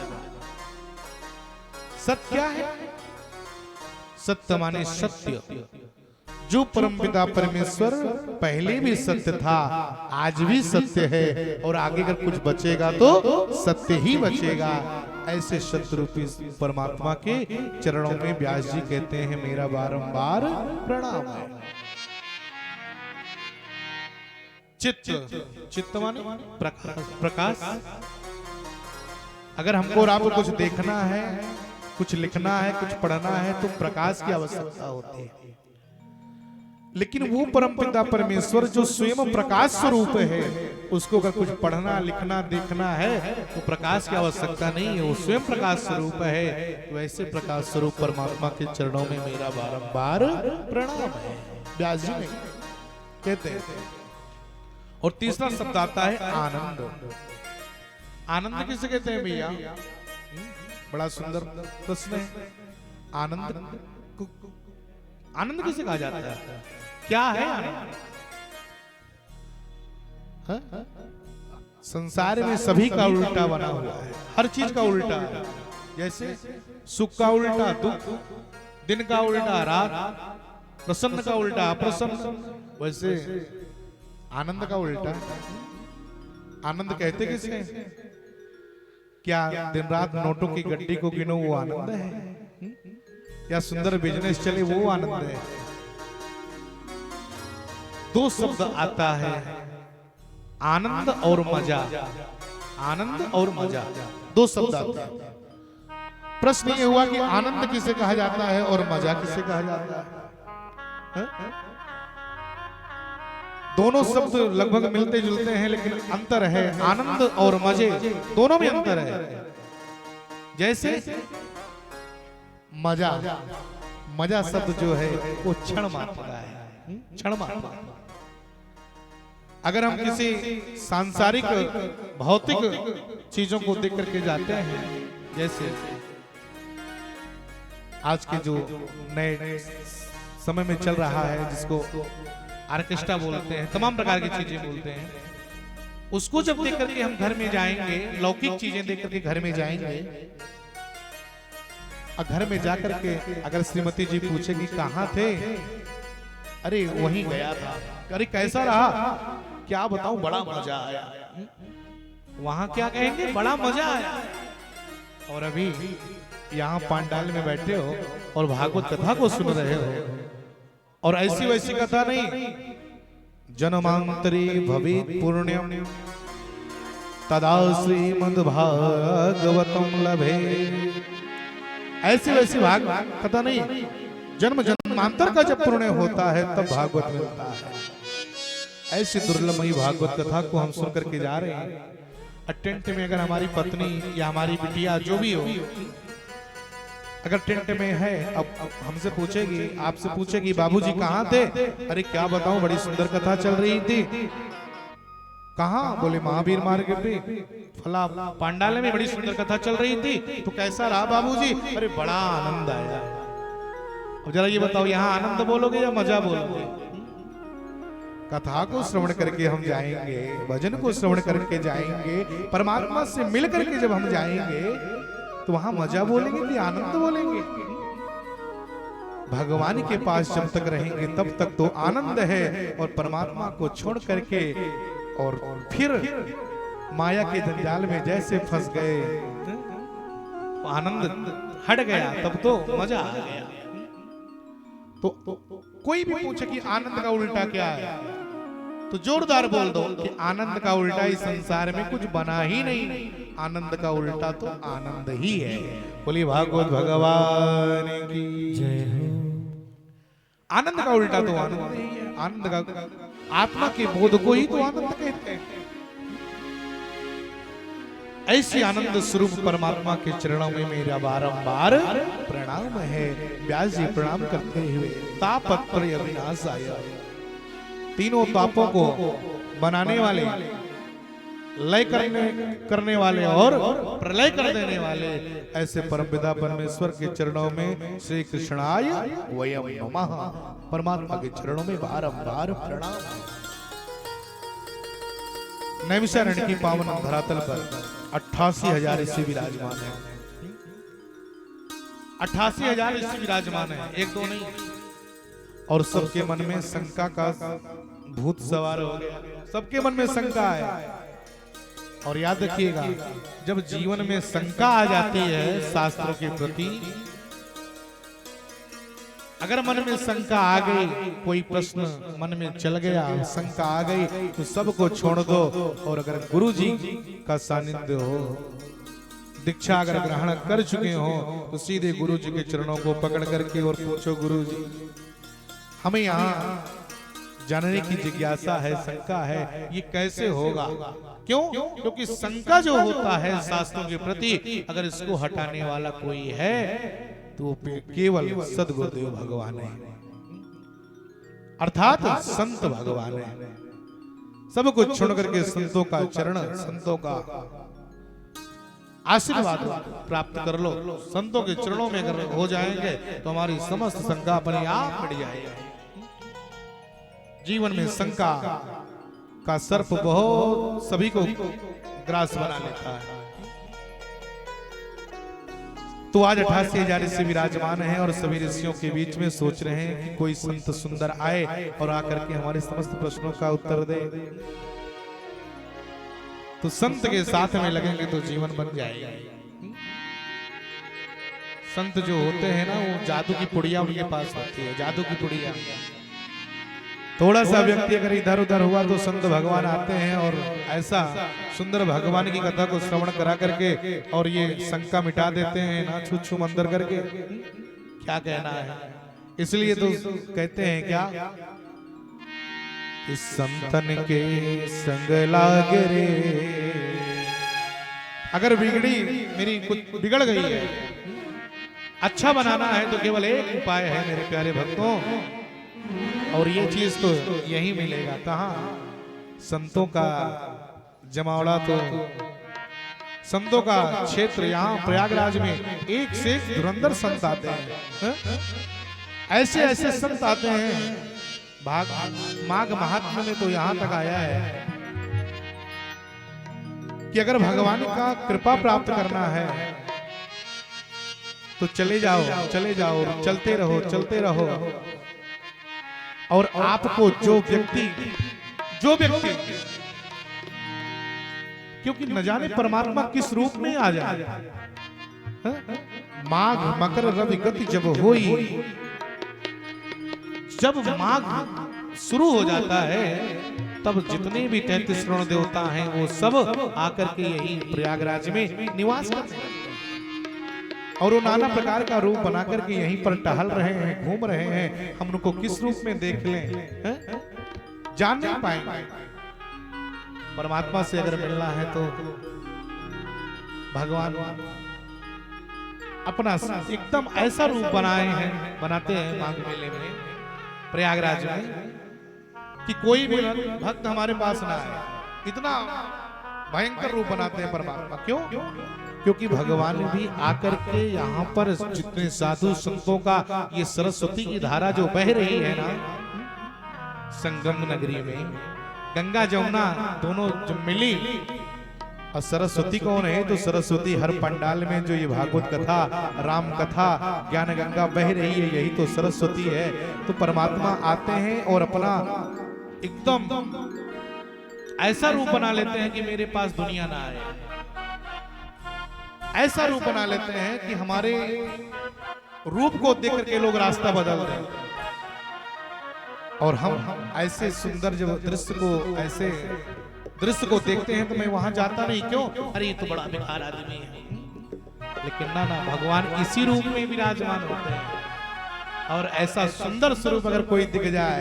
सत क्या है? सत्य माने सत्य, जो परमपिता परमेश्वर पहले भी सत्य था, आज भी सत्य है, और आगे अगर कुछ बचेगा तो सत्य ही बचेगा। ऐसे सत्यरूपी परमात्मा के चरणों में व्यास जी कहते हैं मेरा बारंबार प्रणाम है। चित्त, चित्त माने प्रकाश। अगर हमको और आपको कुछ देखना है, कुछ लिखना है, कुछ पढ़ना है, तो प्रकाश की आवश्यकता होती है। लेकिन वो परमपिता परमेश्वर जो स्वयं प्रकाश स्वरूप है, उसको अगर कुछ पढ़ना, लिखना, देखना है तो प्रकाश की आवश्यकता नहीं है, वो स्वयं प्रकाश स्वरूप है। तो ऐसे प्रकाश स्वरूप परमात्मा के चरणों में मेरा बारंबार प्रणाम है, व्यास जी ने कहते हैं। और तीसरा शब्द आता है आनंद। आनंद किसे कहते हैं भैया? बड़ा सुंदर प्रश्न है। आनंद, आनंद किसे कहा जाता है? क्या है आनंद? संसार में सभी का उल्टा बना हुआ है, हर चीज का उल्टा है। जैसे सुख का उल्टा दुख, दिन का उल्टा रात, प्रसन्न का उल्टा अप्रसन्न, वैसे आनंद का उल्टा। आनंद कहते किसे? क्या दिन रात नोटों की गड्डी को गिनो वो आनंद है? या सुंदर बिजनेस चले वो आनंद है? 2 शब्द आता है, आनंद और मजा। आनंद और मजा 2 शब्द आते हैं। प्रश्न ये हुआ कि आनंद किसे कहा जाता है और मजा किसे कहा जाता है? दोनों शब्द लगभग मिलते जुलते हैं, लेकिन अंतर है। आनंद और मजे दोनों में अंतर है। जैसे मजा, मजा शब्द जो है वो क्षण मात्र का है, क्षण मात्र। अगर हम किसी सांसारिक भौतिक चीजों को देख करके जाते हैं, जैसे आज के जो नए समय में चल रहा है, जिसको ऑर्केस्ट्रा बोलते हैं, तमाम प्रकार की चीजें बोलते हैं, उसको जब देख करके हम घर में जाएंगे, लौकिक चीजें देख करके घर में जाएंगे, और घर में जाकर के अगर श्रीमती जी पूछेगी कहाँ थे, अरे वहीं गया था। अरे कैसा रहा? क्या बताऊं, बड़ा मजा आया। वहां क्या कहेंगे, बड़ा मजा आया। और अभी यहाँ पांडाल में बैठे हो और भागवत कथा को सुन रहे हो, और ऐसी वैसी कथा नहीं, जन्मांतरी भवेत् पुण्यम तदा श्रीमद् भागवतम लभे। ऐसी वैसी भाग कथा नहीं, जन्म जन्मांतर का जब पुण्य होता है तब भागवत मिलता है। ऐसी दुर्लभमयी भागवत कथा को हम सुन करके जा रहे हैं। टेंट में अगर हमारी पत्नी या हमारी बिटिया जो भी हो, अगर टेंट में है, अब हमसे पूछेगी, आपसे पूछेगी बाबूजी कहाँ थे, अरे क्या बताऊं बड़ी सुंदर कथा चल रही थी। कहाँ? बोले महावीर मार्ग पे फला पांडाल में बड़ी सुंदर कथा चल रही थी, तो कैसा रहा बाबूजी? अरे बड़ा आनंद आया। अब जरा ये बताओ, यहाँ आनंद बोलोगे या मजा बोलोगे? कथा को श्रवण करके हम जाएंगे, भजन को श्रवण करके जाएंगे, परमात्मा से मिल करके जब हम जाएंगे तो वहां मजा बोलेंगे कि आनंद बोलेंगे? भगवान के पास जब तक रहेंगे तब तक तो आनंद है, और परमात्मा को छोड़ करके और फिर माया के जंजाल में जैसे फंस गए, आनंद हट गया, तब तो मजा आ गया। तो कोई भी पूछे कि आनंद का उल्टा क्या है, तो जोरदार बोल दो कि आनंद का उल्टा इस संसार में कुछ बना ही नहीं, आनंद का उल्टा तो आनंद ही है। बोलिए भागवत भगवान की जय हो। आनंद का उल्टा तो आनंद ही है। आनंद का, आत्मा के बोध को ही तो आनंद कहते हैं। ऐसी आनंद स्वरूप परमात्मा के चरणों में मेरा बारंबार प्रणाम है। व्यास जी प्रणाम करते हुए तापत्रय विनाशाय, तीनों तापों को बनाने वाले, लय करने वाले और प्रलय कर देने वाले ऐसे परमपिता परमेश्वर के चरणों में श्री कृष्णाय वयम नमः, परमात्मा के चरणों में बारंबार प्रणाम। नैमिषारण्य की पावन धरातल पर 88,000 ऋषि विराजमान है। 88,000 ऋषि विराजमान है, एक दो नहीं। और सबके मन में शंका का भूत सवार हो गया, सबके मन में शंका है। और याद रखिएगा, जब जीवन में शंका आ जाती है शास्त्रों के प्रति, अगर मन में शंका आ गई, कोई प्रश्न मन में चल गया, शंका आ गई, तो सबको छोड़ दो। और अगर गुरु जी का सानिध्य हो, दीक्षा अगर ग्रहण कर चुके हो, तो सीधे गुरु जी के चरणों को पकड़ करके और पूछो, गुरु जी हमें यहाँ जानने की जिज्ञासा है, शंका है, ये कैसे होगा? क्यों? क्योंकि शंका जो होता है शास्त्रों के प्रति, अगर इसको हटाने वाला कोई है तो केवल सद्गुरुदेव भगवान है, अर्थात संत भगवान है। सब कुछ छोड़ करके संतों का चरण, संतों का आशीर्वाद प्राप्त कर लो। संतों के चरणों में अगर हो जाएंगे तो हमारी समस्त शंका अपने आप मिट जाएगी। जीवन में शंका का सर्प बहुत सभी को ग्रास बना लेता है। तो आज 88,000 ऋषि विराजमान हैं और सभी ऋषियों के बीच में सोच रहे हैं कि कोई संत सुंदर आए और आकर के हमारे समस्त प्रश्नों का उत्तर दे। तो संत के साथ में लगेंगे तो जीवन बन जाएगा। संत जो होते हैं ना, वो जादू की पुड़िया उनके पास होती है, जादू की पुड़िया। थोड़ा सा व्यक्ति अगर इधर उधर हुआ तो संत भगवान आते हैं और ऐसा सुंदर भगवान की कथा को श्रवण करा करके और ये शंका मिटा देते हैं ना, छू छू मंतर करके। क्या कहना है? इसलिए तो कहते हैं क्या, इस संतन के संग लाग रे। अगर बिगड़ी मेरी कुछ बिगड़ गई है, अच्छा बनाना है तो केवल एक उपाय है मेरे प्यारे भक्तों, और ये चीज तो यही मिलेगा। कहाँ? संतों का जमावड़ा, तो संतों का क्षेत्र यहाँ प्रयागराज में एक से एक धुरंधर संत आते हैं। ऐसे ऐसे संत आते हैं। माघ महात्म्य में तो यहाँ तक आया है कि अगर भगवान का कृपा प्राप्त करना है तो चले जाओ, चलते रहो, चलते रहो। और आपको जो व्यक्ति क्योंकि न जाने परमात्मा किस रूप में आ जाए। हाँ? माघ मकर रवि गति जब होई, जब माघ शुरू हो जाता है तब जितने भी 33 करोड़ देवता हैं वो सब आकर के यही प्रयागराज में निवास करते हैं और वो नाना प्रकार का रूप बना करके यहीं पर टहल रहे हैं, घूम रहे हैं। हम उनको किस रूप में देख लें, हैं? जान नहीं पाएंगे। परमात्मा से अगर मिलना है तो भगवान अपना एकदम ऐसा रूप बनाते हैं माघ मेले में, प्रयागराज में, कि कोई भी भक्त हमारे पास ना आए। इतना भयंकर रूप बनाते हैं परमात्मा। क्यों? क्योंकि भगवान भी आकर के यहाँ पर जितने साधु संतों का ये सरस्वती की धारा जो बह रही है ना संगम नगरी में, गंगा जमुना दोनों जब मिली और सरस्वती कौन है? तो सरस्वती हर पंडाल में जो ये भागवत कथा, राम कथा, ज्ञान गंगा बह रही है, यही तो सरस्वती है। तो परमात्मा आते हैं और अपना एकदम ऐसा रूप बना लेते हैं कि मेरे पास दुनिया ना आए। ऐसा रूप बना लेते हैं कि हमारे रूप को देख करके लोग रास्ता बदल दें। और हम ऐसे सुंदर जब ऐसे दृश्य को देखते हैं तो मैं वहां जाता नहीं। क्यों? अरे ये तो बड़ा बेकार आदमी है। लेकिन ना भगवान इसी रूप में विराजमान होते हैं। और ऐसा सुंदर स्वरूप अगर कोई दिख जाए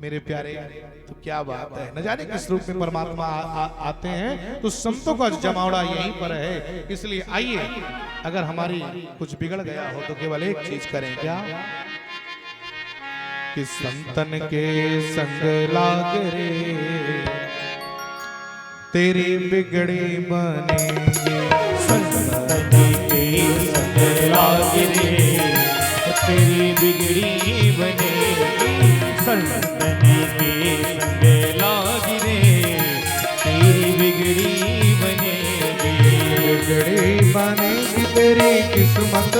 मेरे प्यारे, तो क्या बात है। न जाने किस रूप में परमात्मा आते हैं। तो संतों का जमावड़ा यहीं पर है। इसलिए आइए, अगर हमारी कुछ बिगड़ गया हो तो केवल एक चीज करें, क्या? कि संतन के संग लाग रे तेरी बिगड़ी बनेगी। संतन के संग लाग रे तेरी बिगड़ी बनेगी। संतन के संग लाग रे तेरी बिगड़ी बनेगी। बिगड़ी बनेगी तेरी किस्मत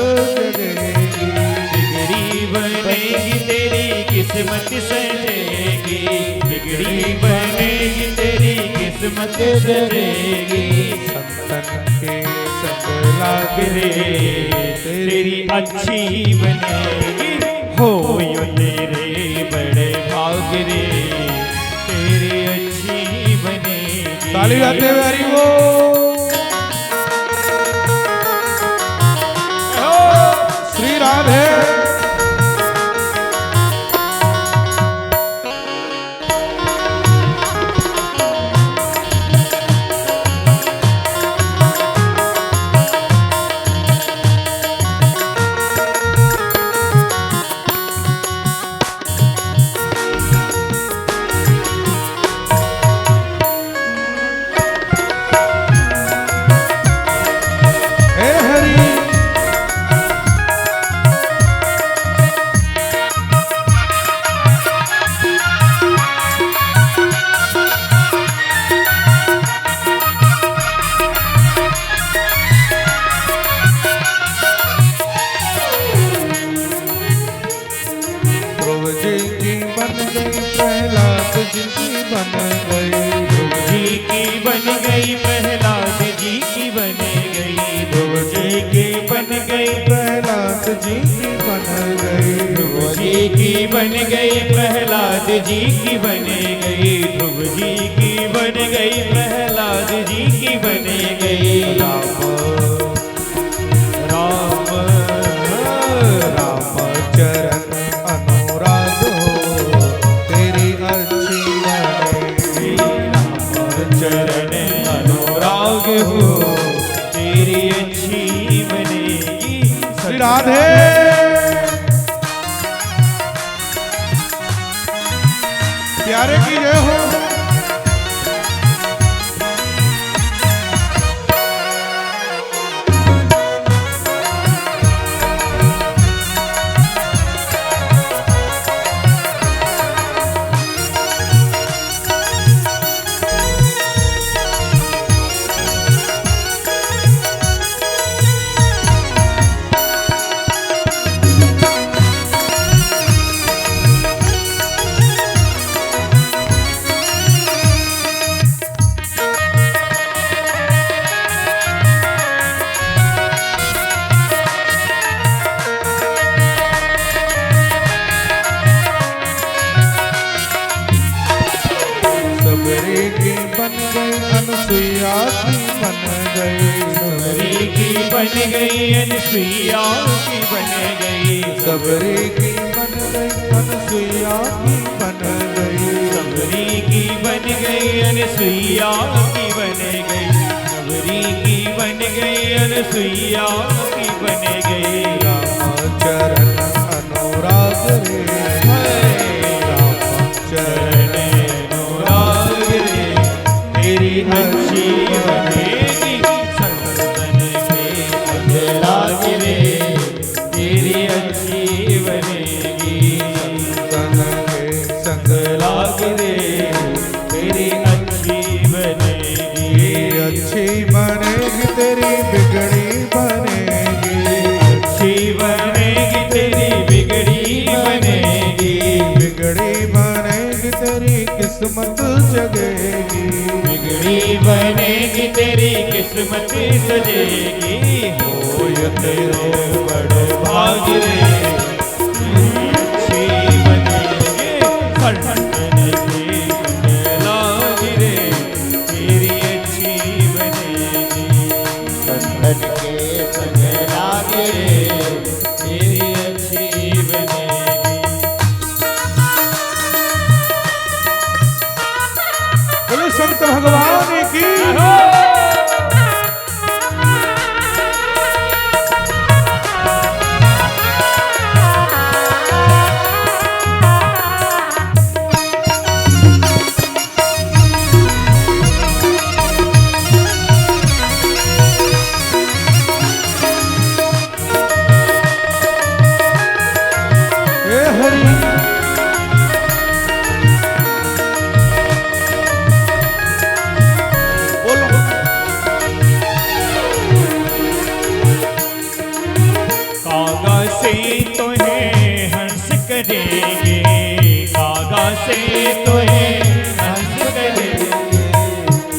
जगेगी। बिगड़ी बनेगी तेरी किस्मत सजेगी। बिगड़ी बनेगी तेरी किस्मत सजेगी। संतन के संग लाग रे तेरी अच्छी बनेगी। हो यो तेरे बड़े भाग रे तेरी अच्छी बनेगी। ताली बजाते हुए हरि श्री राधे। बन गई प्रहलाद जी की बन गई। ध्रुव जी की बन गई प्रहलाद जी की बन गई। राम राम राम चरण अनुराग हो तेरी अच्छी बनेगी। राम चरण अनुराग हो तेरी अच्छी बनेगी। श्री राधे। प्यारे की जय हो। बन गई अनसुईया की बन गई सबरी की बन गई अनसुईया की बन गई सबरी की बन गई अनसुईया की बन गई सबरी की बन गई अनसुईया की बन गई रामचरण अनुराग रे चरण अनुराग रे तेरी अच्छी बनेगी संतन के संग लाग रे तेरी अच्छी बनेगी तन के संग लाग रे तेरी अच्छी बनेगी अच्छी बनेगी तेरी बिगड़ी बनेगी अच्छी बनेगी तेरी बिगड़ी बनेगी बिगड़ी बनेगी तेरी किस्मत जगेगी बिगड़ी बनेगी तेरी किस्मत सजेगी हो ये तेरे बड़े भाग रे तेरी अच्छी बनेगी संतन के संग लाग रे तेरी अच्छी बनेगी संतन के संग लाग रे तेरी अच्छी बनेगी बोले संत भगवान की हे हरि बोलो कागा से तुम्हें हंस करेंगे कागा से तुम्हें हंस करेंगे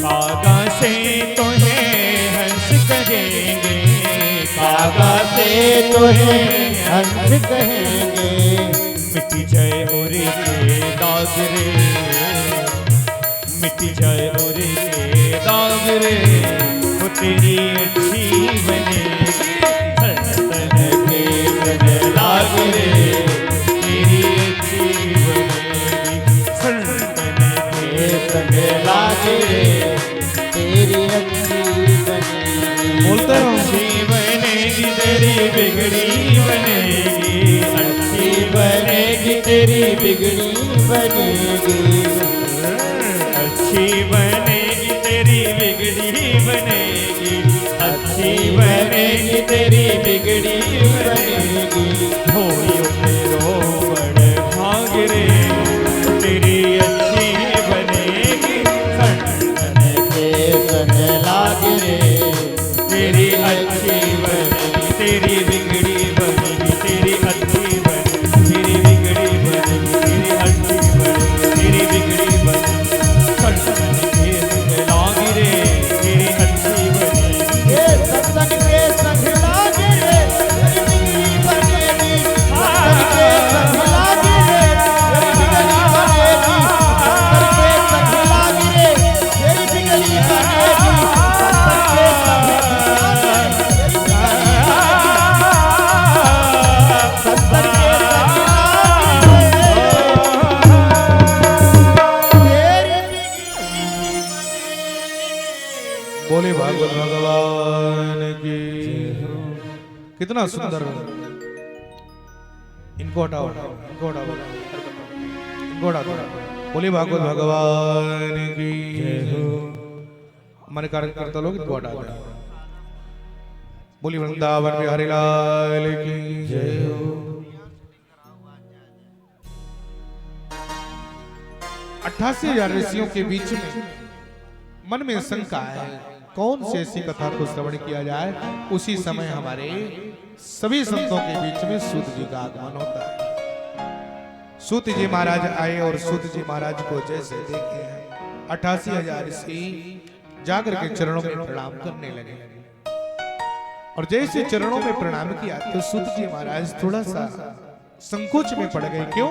कागा से तुम्हें हंस करेंगे कागा से तुम्हें हंस कहेंगे मिट जाए और के दाग रे मिट जाए और के दाग रे वो तेरी अच्छी बनेगी संतन के संग लाग रे तेरी अच्छी बनेगी संतन के संग लाग रे तेरी अच्छी बनेगी बोलते रहो अच्छी बनेगी तेरी बिगड़ी बनेगी अच्छी बनेगी तेरी बिगड़ी बनेगी अच्छी बनेगी तेरी बिगड़ी बनेगी अच्छी बनेगी तेरी बिगड़ी बनेगी होयो तेरो बड़ भाग रे तेरी अच्छी बनेगी संतन के संग लाग रे तेरी अच्छी बनेगी तेरी बिगड़ी बनेगी तेरी अच्छी बनेगी तेरी बिगड़ी बनेगी तेरी अच्छी बनेगी तेरी बिगड़ी बनेगी संतन के संग लाग रे तेरी अच्छी बनेगी ये सत्संग के संग लाग रे तेरी बिगड़ी बनेगी सत्संग के संग लाग रे तेरी बिगड़ी बनेगी सत्संग के संग लाग रे तेरी बिगड़ी बनेगी सत्संग के संग लाग रे तेरी बिगड़ी सत्संग के संग लाग रे तेरी बोले भागवत भगवान की कितना सुंदर इनको हटाओ इनको हटाओ इनको हटाओ बोले भागवत भगवान की हमारे कार्यकर्ता लोग इनको हटा दें बोली वृंदावन बिहारी लाल की जय हो 88,000 ऋषियों के बीच में मन में शंका है कौन सी ऐसी कथा को श्रवण किया जाए उसी समय हमारे सभी संतों के बीच में सूत जी का आगमन होता है। सूत जी महाराज आए और सूत जी महाराज को जैसे देखे 88,000 ऋषि जाकर के चरणों में प्रणाम करने लगे और जैसे चरणों में प्रणाम किया तो सूत जी महाराज थोड़ा सा संकोच में पड़ गए। क्यों?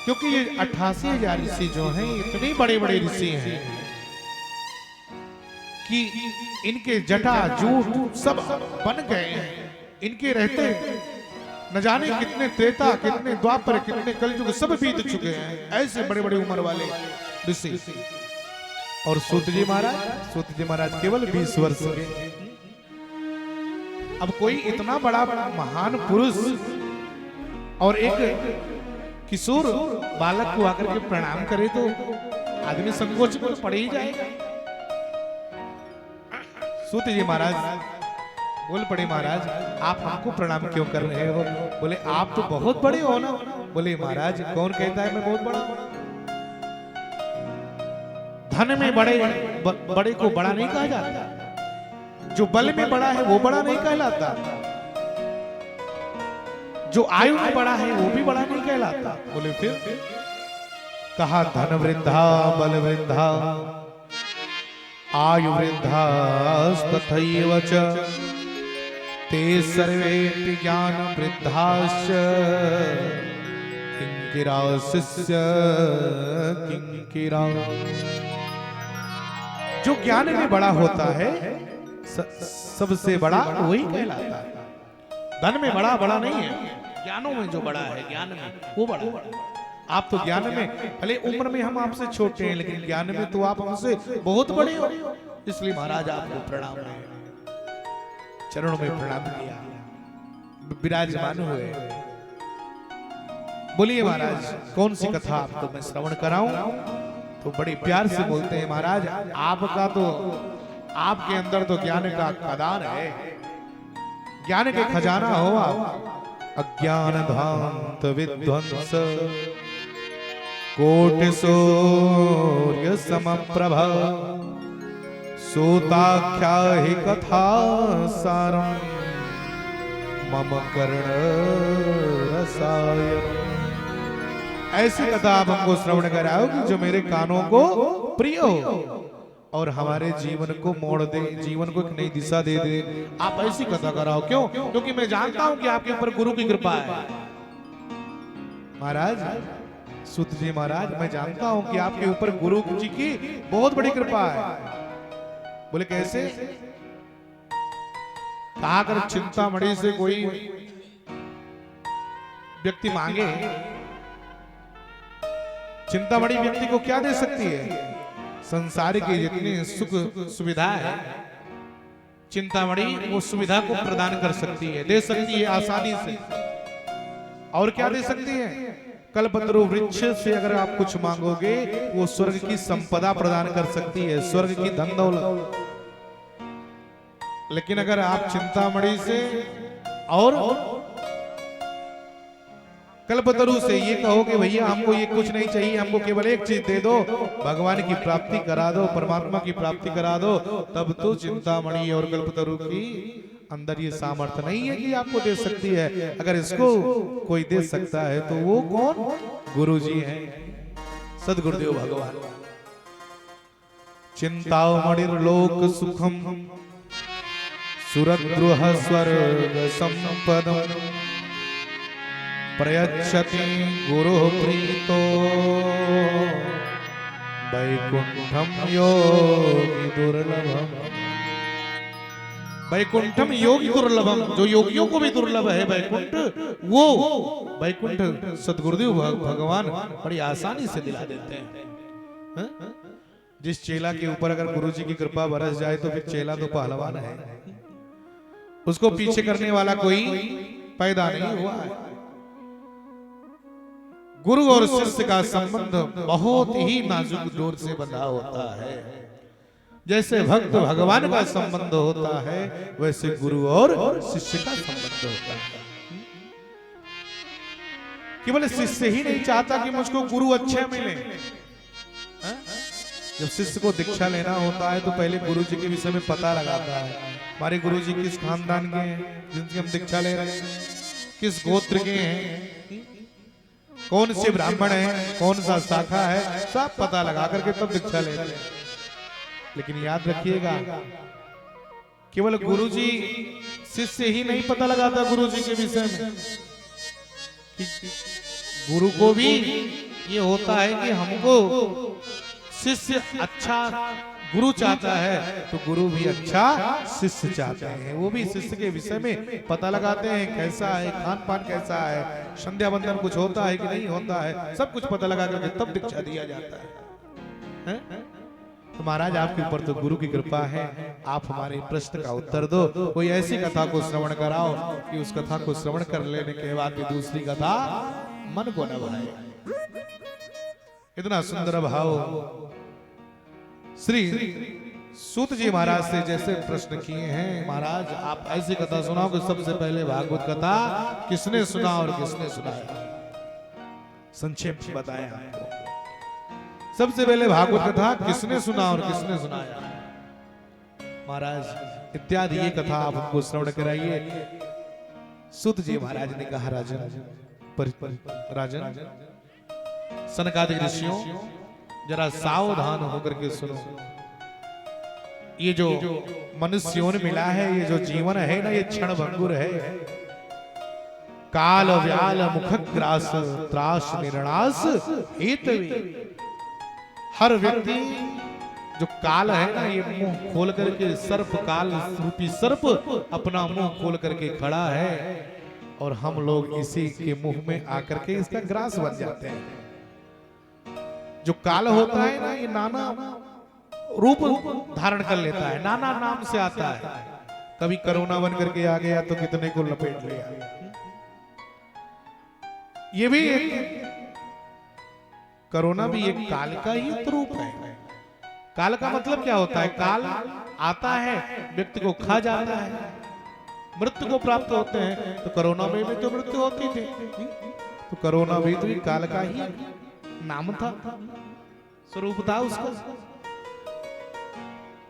क्योंकि ये 88,000 ऋषि जो हैं इतने बड़े बड़े ऋषि हैं कि इनके जटा जूट सब बन गए हैं। इनके रहते न जाने कितने त्रेता, कितने द्वापर, कितने कलयुग सब बीत चुके हैं। ऐसे बड़े बड़े उम्र वाले ऋषि। और सूत जी महाराज केवल 20 वर्ष के। अब कोई इतना बड़ा महान पुरुष और एक किशोर बालक को आकर के प्रणाम करे तो आदमी संकोच में पड़ ही जाएगा। सूत जी महाराज बोल पड़े, महाराज आप हमको प्रणाम क्यों कर रहे हो? बोले आप तो बहुत बड़े हो ना। बोले महाराज कौन कहता है मैं बहुत बड़ा हूं? धन में बड़े को बड़ा नहीं कहा जाता। जो बल में बड़ा है वो बड़ा नहीं कहलाता। जो आयु में बड़ा है वो भी बड़ा नहीं कहलाता। बोले फिर? कहा धन वृद्धा बल वृद्धा आयु वृद्धा तथैव च ते सर्वे ज्ञान वृद्धाश्च किंकिरा शिष्य किंकिरा। जो ज्ञान में बड़ा होता है सबसे बड़ा वही कहलाता है। धन में बड़ा नहीं है, ज्ञानों में जो बड़ा है, ज्ञान में वो बड़ा। आप तो ज्ञान में भले उम्र में हम आपसे छोटे हैं, लेकिन ज्ञान में तो आप हमसे बहुत बड़े हो। इसलिए महाराज आपको प्रणाम है, चरणों में प्रणाम किया, विराजमान हुए। बोलिए महाराज कौन सी कथा आपको मैं श्रवण कराऊं? तो बड़े प्यार से बोलते हैं महाराज आपका तो, आपके अंदर तो ज्ञान का खदान है, ज्ञान के खजाना हो आप। अज्ञान धांत विध्वंस कोटि सूर्य समप्रभ सूताख्या हि कथा सारम मम कर्ण रसायन। ऐसी कथा आप हमको श्रवण कराओ कि जो मेरे कानों को प्रिय हो और हमारे जीवन को मोड़ दे, जीवन को एक नई दिशा दे दे। आप ऐसी कथा कराओ। क्यों? क्योंकि मैं जानता हूं कि आपके ऊपर गुरु की कृपा है। महाराज सूत जी महाराज मैं जानता हूं कि आपके ऊपर गुरु जी की बहुत बड़ी कृपा है। बोले कैसे? कहा कर चिंतामणि से कोई व्यक्ति मांगे, चिंतामणि व्यक्ति को क्या दे सकती है? संसार की जितनी सुख सुविधा है चिंतामणि वो सुविधा को प्रदान कर सकती है, दे सकती है आसानी से। और क्या दे सकती है? कल्पतरु वृक्ष से अगर आप कुछ मांगोगे वो स्वर्ग की संपदा प्रदान कर सकती है, स्वर्ग की धन दौलत। लेकिन अगर आप चिंतामणि से और कल्पतरु से ये कहो कि भैया हमको ये कुछ नहीं चाहिए, हमको केवल एक चीज दे दो, भगवान की प्राप्ति करा दो, परमात्मा की प्राप्ति करा दो, तब तो चिंतामणि और कल्पतरु की अंदर ये सामर्थ्य नहीं है कि आपको दे सकती है। अगर इसको कोई दे सकता है तो वो कौन? गुरु जी हैं, सदगुरुदेव भगवान। चिंतामणिर्लोक सुखम सुरद्रुह स्वर्ग संपदम प्रयच्छति गुरु प्रीतो वैकुंठम योगी दुर्लभम। वैकुंठम योगी दुर्लभम, जो योगियों को भी दुर्लभ है वैकुंठ, वो वैकुंठ सदगुरुदेव भगवान बड़ी आसानी से दिला देते हैं। जिस चेला के ऊपर अगर गुरु जी की कृपा बरस जाए तो फिर चेला तो पहलवान है, उसको पीछे करने वाला कोई पैदा नहीं हुआ है। गुरु और शिष्य का संबंध बहुत ही नाजुक डोर से बंधा होता है। जैसे भक्त भगवान का संबंध होता है वैसे गुरु और शिष्य का संबंध होता है। केवल शिष्य ही नहीं चाहता कि मुझको गुरु अच्छे मिले। जब शिष्य को दीक्षा लेना होता है तो पहले गुरु जी के विषय में पता लगाता है। हमारे गुरु जी किस खानदान के हैं जिनसे हम दीक्षा ले रहे हैं, किस गोत्र के हैं, कौन से ब्राह्मण है, कौन सा शाखा है, सब पता लगा करके तब दीक्षा लेते हैं। लेकिन याद रखिएगा केवल गुरु जी शिष्य ही नहीं पता लगाता गुरु जी के विषय में, गुरु को भी ये होता है कि हमको शिष्य अच्छा गुरु चाहता है तो गुरु भी अच्छा शिष्य चाहते हैं। वो भी शिष्य के विषय में पता लगाते हैं, कैसा है, खान पान कैसा है, संध्या बंदन कुछ होता है कि नहीं होता है, सब कुछ पता लगा करके तब दीक्षा दिया जाता है? तो महाराज आपके ऊपर तो गुरु की कृपा है, आप हमारे प्रश्न का उत्तर दो। कोई ऐसी कथा को श्रवण कराओ कि उस कथा को श्रवण कर लेने के बाद भी दूसरी कथा मन को न भाए। इतना सुंदर भाव श्री सूत जी महाराज से जैसे प्रश्न किए हैं, महाराज आप ऐसी कथा सुनाओ कि सबसे पहले भागवत कथा किसने सुना और किसने सुनाया, संक्षेप में बताया आपको। सबसे पहले भागवत कथा किसने सुना और किसने सुनाया, महाराज इत्यादि ये कथा आप हमको श्रवण कराइए। सूत जी महाराज ने कहा, राजन सनकादिक ऋषियों जरा सावधान होकर के सुनो। ये जो मनुष्यों ने मिला है, ये जो जीवन है ना, ये क्षण भंगुर है। काल व्याल मुखग्रास त्रास निर्णास हेतवे। हर व्यक्ति जो काल है ना, ये मुंह खोल करके सर्प, काल रूपी सर्प अपना मुंह खोल करके खड़ा है और हम लोग इसी के मुंह में आकर के इसका ग्रास बन जाते हैं। जो काल होता है ना, ये नाना रूप धारण कर लेता है, नाना नाम से आता है। कभी कोरोना बन करके आ गया तो कितने को लपेट लिया। ये भी एक कोरोना भी एक काल का ही रूप है। काल का मतलब क्या होता है? काल आता है, व्यक्ति को खा जाता है, मृत्यु को प्राप्त होते हैं। तो कोरोना में भी तो मृत्यु होती थी, तो कोरोना भी तो काल का ही नाम था, स्वरूप था उसका।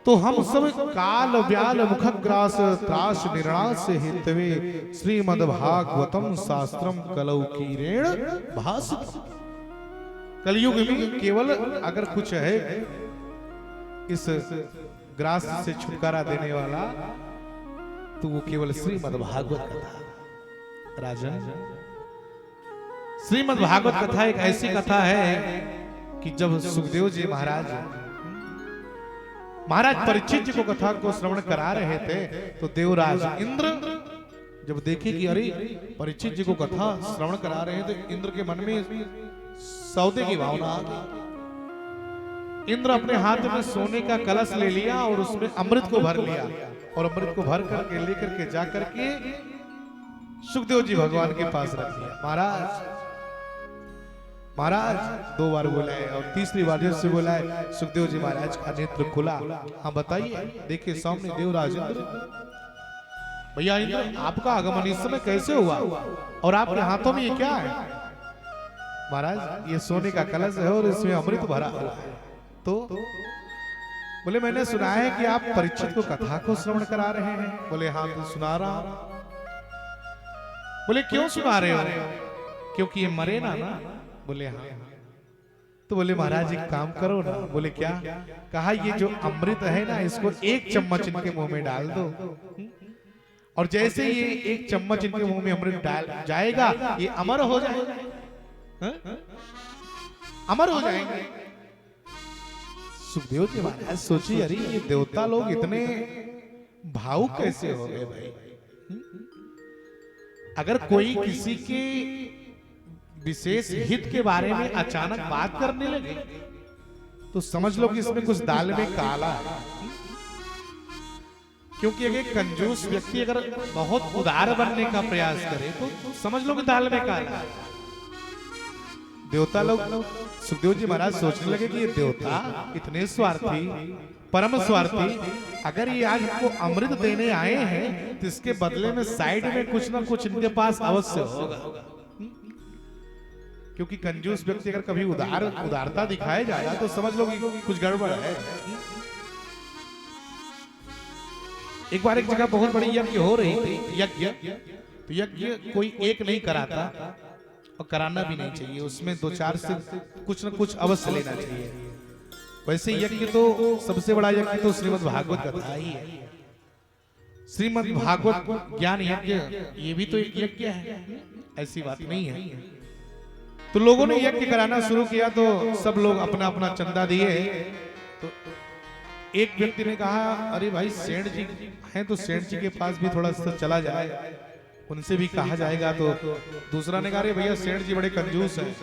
तो हम सब काल व्याल मुखग्रास त्रास निर्णास हेतवे श्रीमद्भागवतम शास्त्रम कलौ कीरेण भासित। कलयुग में केवल अगर कुछ है इस ग्रास से छुटकारा देने वाला, तो वो केवल श्रीमद्भागवत कथा। राजन, श्रीमद्भागवत कथा एक ऐसी कथा है कि जब सुखदेव जी महाराज परीक्षित जी को कथा को श्रवण करा रहे थे, तो देवराज इंद्र जब देखे कि अरे परीक्षित जी को कथा श्रवण करा रहे हैं, तो इंद्र के मन में सौदे की भावना आ गई। इंद्र अपने हाथ में सोने का कलश ले लिया और उसमें अमृत को भर लिया, और अमृत को भर करके लेकर के जाकर के सुखदेव जी भगवान के पास रख दिया। महाराज 2 बार बोला है और तीसरी बार जैसे बोला है, सुखदेव जी महाराज का नेत्र खुला। हाँ बताइए, देखिए सामने देवराज इंद्र। भैया इंद्र, आपका आगमन इस समय कैसे हुआ और आपके हाथों में ये क्या है? महाराज ये सोने का कलश है और इसमें अमृत भरा हुआ है। तो बोले मैंने सुना है कि आप परीक्षित को कथा को श्रवण करा रहे हैं। बोले हाँ तो सुना रहा हूं। बोले क्यों सुना रहे हो? क्योंकि ये मरे ना। बोले हाँ। तो बोले महाराज एक काम करो ना। बोले क्या? कहा ये जो अमृत है ना, इसको 1 चम्मच इनके मुंह में डाल दो, और जैसे ये 1 चम्मच इनके मुंह में अमृत डाल जाएगा, ये अमर हो जाएगा। अमर हो जाएंगे। सुखदेव जी महाराज सोचिए, अरे ये देवता लोग इतने भावुक कैसे हो गए भाई? अगर कोई किसी के विशेष हित के बारे में अचानक बात करने लगे तो समझ लो कि इसमें कुछ दाल में काला है। क्योंकि अगर कंजूस व्यक्ति अगर बहुत उदार बनने का प्रयास करे तो समझ लो कि दाल में काला है। देवता लोग, सुखदेव जी महाराज सोचने लगे कि ये देवता इतने स्वार्थी, परम स्वार्थी, अगर ये आज हमको अमृत देने आए हैं तो इसके बदले में साइड में कुछ ना कुछ इनके पास अवश्य होगा। क्योंकि कंजूस व्यक्ति अगर कभी उदारता दिखाया जाएगा तो समझ लो कि कुछ गड़बड़ है। एक बार एक जगह बहुत बड़ी यज्ञ हो रही थी, तो यज्ञ कोई एक नहीं कराता और कराना भी नहीं चाहिए, उसमें 2-4 से कुछ न कुछ अवश्य लेना चाहिए। वैसे यज्ञ तो सबसे बड़ा यज्ञ तो श्रीमद् भागवत कथा ही है। श्रीमद् भागवत ज्ञान यज्ञ ये भी तो एक यज्ञ है, ऐसी बात नहीं है। तो लोगों ने यज्ञ कराना शुरू किया तो सब लोग अपना अपना चंदा दिए। तो एक व्यक्ति ने कहा अरे भाई सेठ जी हैं तो सेठ जी के पास भी थोड़ा सा चला जाए, उनसे भी कहा जाएगा। तो दूसरा ने कहा अरे भैया सेठ जी बड़े कंजूस हैं,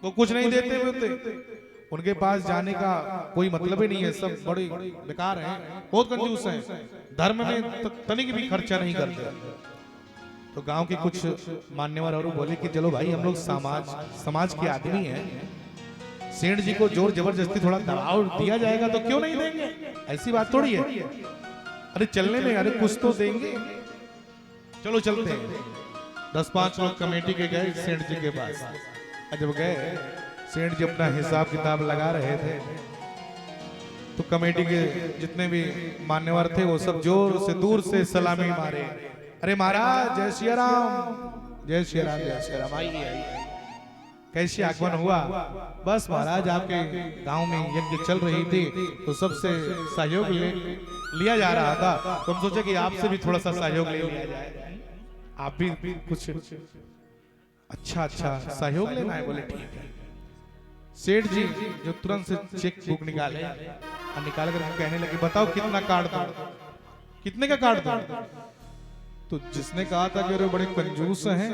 वो कुछ नहीं देते होते, उनके पास जाने का कोई मतलब ही नहीं है, सब बड़े बेकार हैं, बहुत कंजूस हैं, धर्म में तनिक भी खर्चा नहीं करते। तो गांव के कुछ मान्यवर और बोले कि चलो भाई हम लोग समाज के आदमी हैं, सेठ जी को जोर जबरदस्ती थोड़ा दबाव दिया जाएगा तो क्यों नहीं देंगे, ऐसी बात थोड़ी है। अरे चलने में, अरे कुछ तो देंगे, चलो चलते हैं। 10-5 लोग कमेटी के गए सेठ जी के पास। जब गए सेठ जी अपना हिसाब किताब लगा रहे थे तो कमेटी के जितने भी मान्यवर थे वो सब जोर से दूर से सलामी मारे, अरे महाराज जय श्री राम, जय श्री राम, जय श्री राम, आइए। कैसे आगमन हुआ? बस महाराज आपके गांव में यज्ञ चल रही थी तो सबसे सहयोग लिया जा रहा था, तो हम सोचे कि आपसे भी थोड़ा सा सहयोग ले लिया जाए, आप भी कुछ अच्छा सहयोग लेना है। बोले ठीक है। सेठ जी जो तुरंत से चेक बुक निकाले और निकाल कर कहने लगे बताओ कितना कार्ड दो, कितने का कार्ड दो? तो जिसने कहा था कि अरे बड़े कंजूस हैं,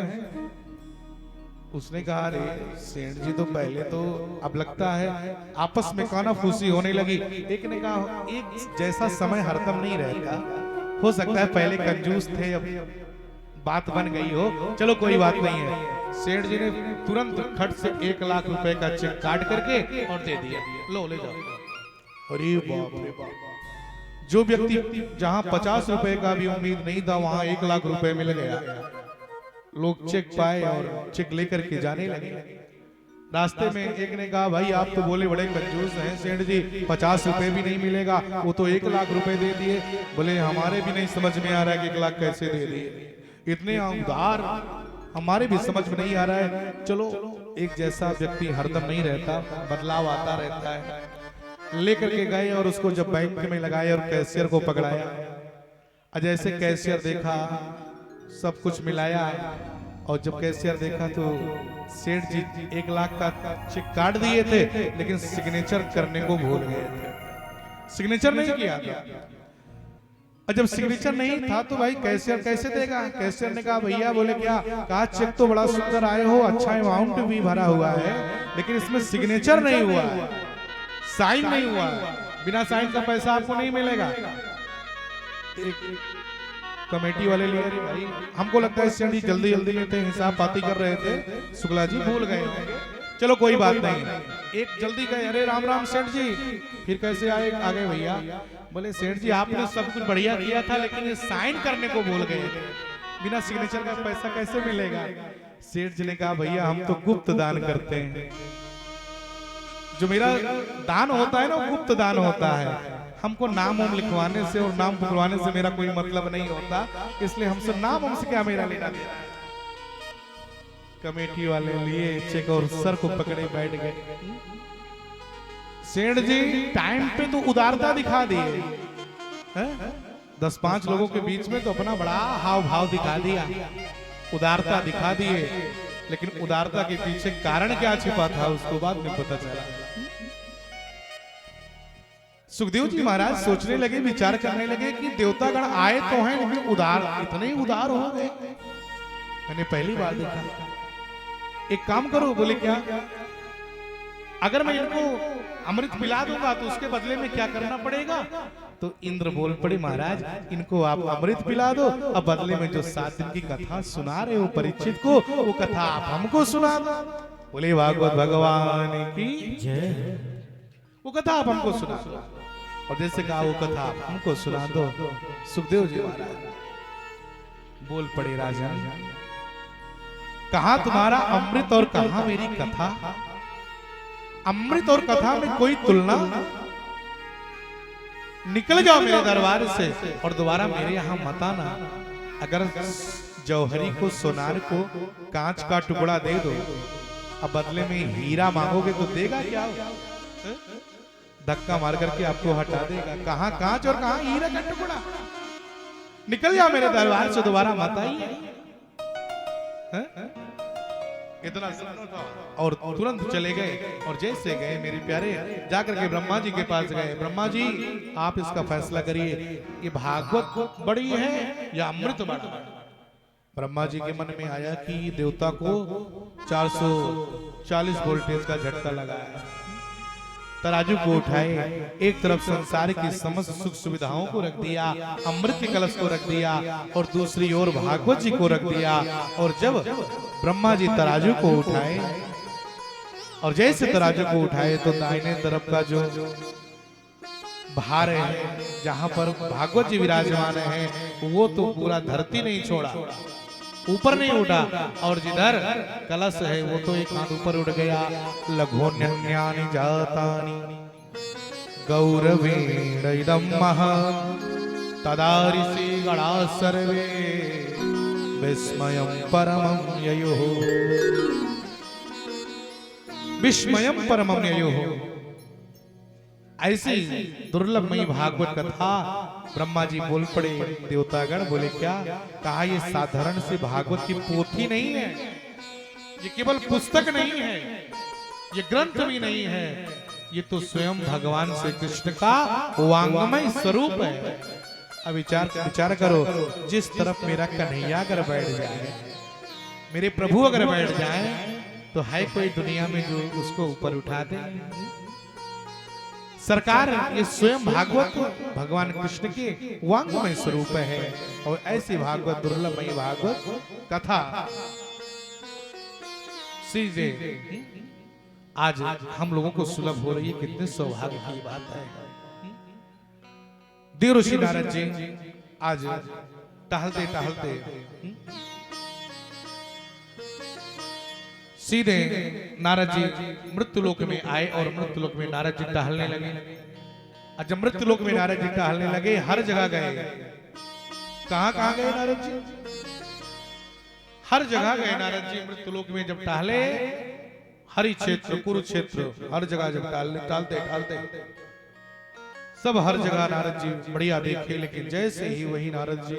उसने कहा अरे सेठ जी तो पहले तो अब लगता है आपस में कानाफूसी होने लगी। एक ने कहा एक जैसा समय हरदम नहीं रहता, हो सकता है पहले कंजूस थे अब बात बन गई हो, चलो कोई बात नहीं है। सेठ जी ने तुरंत खट से 1 लाख रुपए का चेक काट करके और दे दिया, लो ले जाओ। अरे बाप रे बाप, जो व्यक्ति जहां 50 रुपए का भी उम्मीद नहीं था वहां 1 लाख रुपए मिल गया। लोग चेक पाए और चेक लेकर के जाने लगे। रास्ते में एक ने कहा भाई आप तो बोले बड़े कंजूस हैं सेठ जी, 50 रुपए भी नहीं मिलेगा, वो तो 1 लाख रुपए दे दिए। बोले हमारे भी नहीं समझ में आ रहा है कि 1 लाख कैसे दे दिए, इतने उधार हमारे भी समझ में नहीं आ रहा है। चलो एक जैसा व्यक्ति हरदम नहीं रहता, बदलाव आता रहता है। लेकर के गए और उसको जब बैंक में लगाए और कैशियर को पकड़ाया, जैसे कैशियर देखा सब कुछ मिलाया और जब कैशियर देखा तो सेठ जी 1 लाख का चेक काट दिए थे लेकिन सिग्नेचर करने को भूल गए थे, सिग्नेचर नहीं किया था। और जब सिग्नेचर नहीं था तो भाई कैशियर कैसे देगा? कैशियर ने कहा भैया, बोले क्या? कहा चेक तो बड़ा सुंदर आए हो, अच्छा अमाउंट भी भरा हुआ है, लेकिन इसमें सिग्नेचर नहीं हुआ है, साइन नहीं हुआ है, बिना साइन का पैसा आपको नहीं मिलेगा। कमेटी वाले लिए भाई हमको लगता है सेठ जी जल्दी में थे, हिसाब पाती कर रहे थे, शुक्ला जी भूल गए होंगे, चलो कोई बात नहीं। एक जल्दी गए, अरे राम राम सेठ जी, फिर कैसे आए आगे भैया? बोले सेठ जी आपने सब कुछ बढ़िया किया था लेकिन ये साइन करने को भूल गए थे, बिना सिग्नेचर का पैसा कैसे मिलेगा? सेठ जी ने कहा भैया हम तो गुप्त दान करते हैं, जो मेरा दान होता है ना वो गुप्त दान होता है, हमको नाम उम लिखवाने से और नाम बुलवाने से मेरा कोई मतलब नहीं होता, इसलिए हमसे नाम उम से क्या मेरा लेना देना। कमेटी वाले लिए चेक और सर को पकड़े बैठ गए। सेठ जी टाइम पे तो उदारता दिखा दिए, 10-5 लोगों के बीच में तो अपना बड़ा हाव भाव दिखा दिया, उदारता दिखा दिए, लेकिन उदारता के पीछे कारण क्या छिपा था उसको बाद में पता चला। सुखदेव जी महाराज सोचने लगे, विचार करने लगे कि देवतागण आए तो हैं लेकिन उदार, इतने उदार हो गए, मैंने पहली बार देखा। एक काम करो, बोले क्या? अगर मैं इनको अमृत पिला दूंगा तो उसके बदले में क्या करना पड़ेगा? तो इंद्र बोल पड़े महाराज इनको आप अमृत पिला दो, अब बदले में जो 7 दिन की कथा सुना रहे हो परीक्षित को, वो कथा आप हमको सुना दो। बोले भागवत भगवान की जय, वो कथा आप हमको सुना दो। और जैसे कहा वो कथा आप हमको सुना दो। सुखदेव जी महाराज बोल पड़े राजन, कहा तुम्हारा अमृत और कहा मेरी कथा? अमृत और कथा में कोई तुलना? निकल जाओ मेरे दरबार से और दोबारा मेरे यहाँ मत आना। अगर जौहरी को, सोनार को कांच का टुकड़ा दे दो, अब बदले में हीरा मांगोगे तो देगा क्या? धक्का मार करके आपको हटा देगा। कहाँ कांच और कहाँ हीरा का टुकड़ा? निकल जाओ मेरे दरबार से, दोबारा मत आइए। कितना सुंदर था। और तुरंत चले गए और जैसे गए मेरे प्यारे जाकर के ब्रह्मा जी के पास गए। ब्रह्मा जी आप इसका फैसला करिए, ये भागवत बड़ी है या अमृत बड़ा है। ब्रह्मा जी के मन में आया कि देवता को 440 वोल्टेज का झटका लगा है। तराजू को उठाए, एक तरफ संसार की समस्त सुख सुविधाओं को रख दिया, अमृत के कलश को रख दिया, और दूसरी ओर भागवत जी को रख दिया। और जब ब्रह्मा जी तराजू को उठाए और जैसे तराजू को उठाए तो दाहिने तरफ का जो भार है, जहां पर भागवत जी विराजमान है, वो तो पूरा धरती नहीं छोड़ा, ऊपर नहीं उठा, और जिधर कलश है वो तो एक हाथ ऊपर उठ गया। लघोन्यानि जातानि गौरवेण इदं महा तदा ऋषिगणा सर्वे विस्मयं परमं ययुः। विस्मयं परमं ययुः। ऐसी दुर्लभमयी भागवत कथा ब्रह्मा जी बोल पड़े। देवतागण बोले क्या? कहा ये साधारण से भागवत की पोथी नहीं है, ये केवल पुस्तक नहीं है, ये ग्रंथ भी नहीं है, ये तो स्वयं भगवान श्री कृष्ण का वांगमय स्वरूप है। अब विचार करो, जिस तरफ मेरा कन्हैया अगर बैठ जाए, मेरे प्रभु अगर बैठ जाए, तो है कोई दुनिया में जो उसको ऊपर उठा दे? सरकार ये स्वयं भागवत भगवान कृष्ण के वांगमय स्वरूप है। और ऐसी भागवत दुर्लभमयी भागवत कथा सीधे आज हम लोगों को सुलभ हो रही है। कितने सौभाग्य की बात है। देव ऋषि नारद जी आज टहलते टहलते सीधे नारद जी मृत्युलोक में आए और मृत्युलोक में नारद जी टहलने लगे। और जब मृत्युलोक में नारद जी टहलने लगे, हर जगह गए। कहां कहां गए नारद जी? हर जगह गए नारद जी। मृत्युलोक में जब टहले, हरि क्षेत्र, कुरुक्षेत्र, हर जगह जब टहलते टहलते सब हर जगह नारद जी बढ़िया देखे। लेकिन जैसे ही वही नारद जी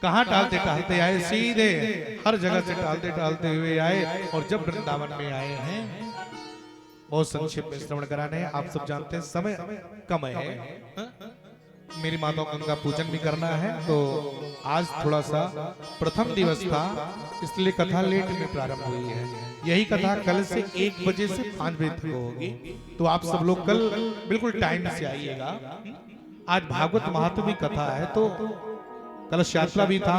कहां टहलते टहलते आए, सीधे हर जगह से टहलते टहलते हुए आए। और जब वृंदावन में आए हैं, बहुत संक्षिप्त में श्रवण कराने हैं। आप सब जानते हैं समय कम है, मेरी माताओं का पूजन भी करना है, तो आज थोड़ा सा प्रथम दिवस था, इसलिए कथा लेट में प्रारंभ हुई है। यही कथा कल से 1 बजे से 5 बजे तक होगी, तो आप सब लोग कल बिल्कुल टाइम से आइएगा। आज भागवत महात्म्य की कथा है, तो कलश यात्रा भी था,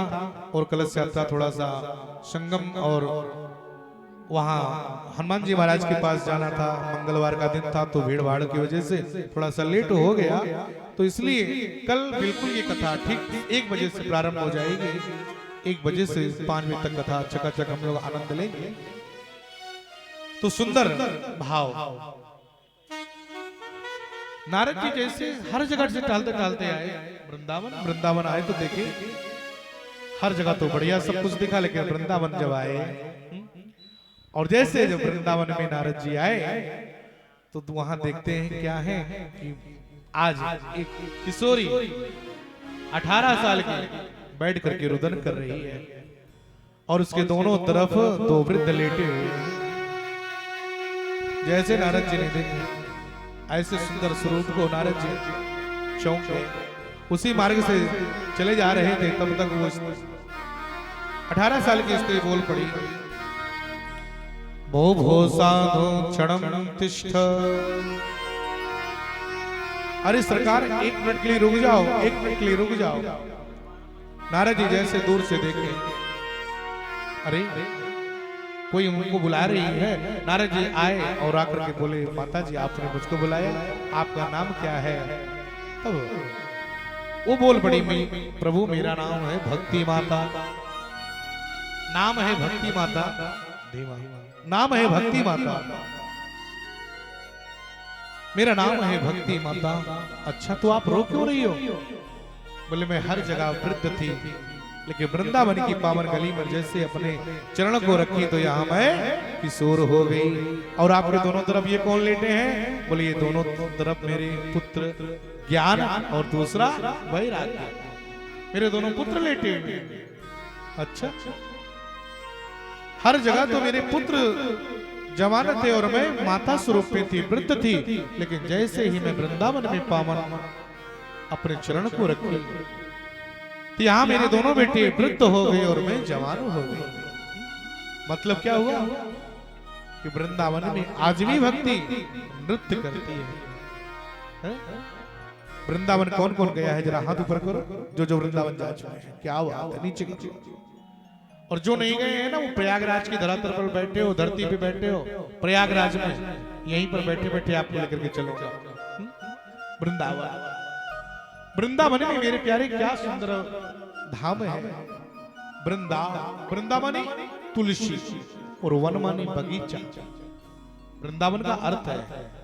और कलश यात्रा थोड़ा सा संगम और वहाँ हनुमान जी महाराज के पास जाना था। मंगलवार का दिन था, तो भीड़ भाड़ की वजह से थोड़ा सा लेट हो गया, तो इसलिए कल बिल्कुल ये कथा ठीक 1 बजे से प्रारंभ हो जाएगी। 1 बजे से 5 बजे तक कथा चकाचक हम लोग आनंद लेंगे। तो सुंदर भाव, नारद जी जैसे हर जगह से टहलते टहलते आए वृंदावन आए, तो देखे हर जगह तो बढ़िया सब कुछ दिखा, लेकिन वृंदावन जब आए, और जैसे जब वृंदावन में नारद जी आए, तो वहां देखते हैं क्या है कि आज एक किशोरी 18 साल की बैठ करके रुदन कर रही है, और उसके दोनों तरफ 2 वृद्ध लेटे हुए। जैसे नारद जी ने देखा ऐसे सुंदर स्वरूप को, नारद जी चौंक गए। उसी मार्ग से चले जा रहे थे, तब तक वो 18 साल की स्त्री बोल पड़ी, भो भो साधो क्षणम तिष्ठ। अरे सरकार 1 मिनट के लिए रुक जाओ, 1 मिनट के लिए रुक जाओ। नारद जी जैसे दूर से देखे, अरे कोई उनको बुला रही है। नारद जी आए और आकर के बोले, माता जी आपने मुझको बुलाया, आपका नाम क्या है? तब वो बोल पड़ी, प्रभु मेरा नाम है भक्ति माता। नाम है भक्ति माता, नाम है भक्ति माता, मेरा नाम है भक्ति माता। अच्छा तो आप रो क्यों रही हो? बोले मैं हर जगह वृद्ध थी, लेकिन वृंदावन की पावन गली में जैसे अपने चरण को रखी, तो यहाँ मैं किशोर हो गई। और आपके दोनों तरफ ये कौन लेटे हैं? बोले ये दोनों तरफ मेरे पुत्र ज्ञान और दूसरा वैराग्य, मेरे दोनों पुत्र लेटे हैं। अच्छा हर जगह तो मेरे पुत्र जवान थे और मैं माता स्वरूप में थी, वृद्ध थी, लेकिन जैसे ही मैं वृंदावन में पावन अपने चरण को रखी तो यहाँ मेरे दोनों बेटे वृद्ध हो गए और मैं जवान हो गई। मतलब क्या हुआ कि वृंदावन में आज भी भक्ति नृत्य करती है। वृंदावन कौन कौन गया है जरा हाथ ऊपर करो, जो जो वृंदावन जा चुके हैं। क्या हुआ नीचे नीचे। और जो नहीं गए हैं ना, वो प्रयागराज की धरातल पर बैठे हो, धरती पे बैठे हो, प्रयागराज में यहीं पर बैठे बैठे आपको लेकर के चलूंगा वृंदावन। वृंदावन में मेरे प्यारे क्या सुंदर धाम है। वृंदावन तुलसी और वन माने बगीचा। वृंदावन का अर्थ है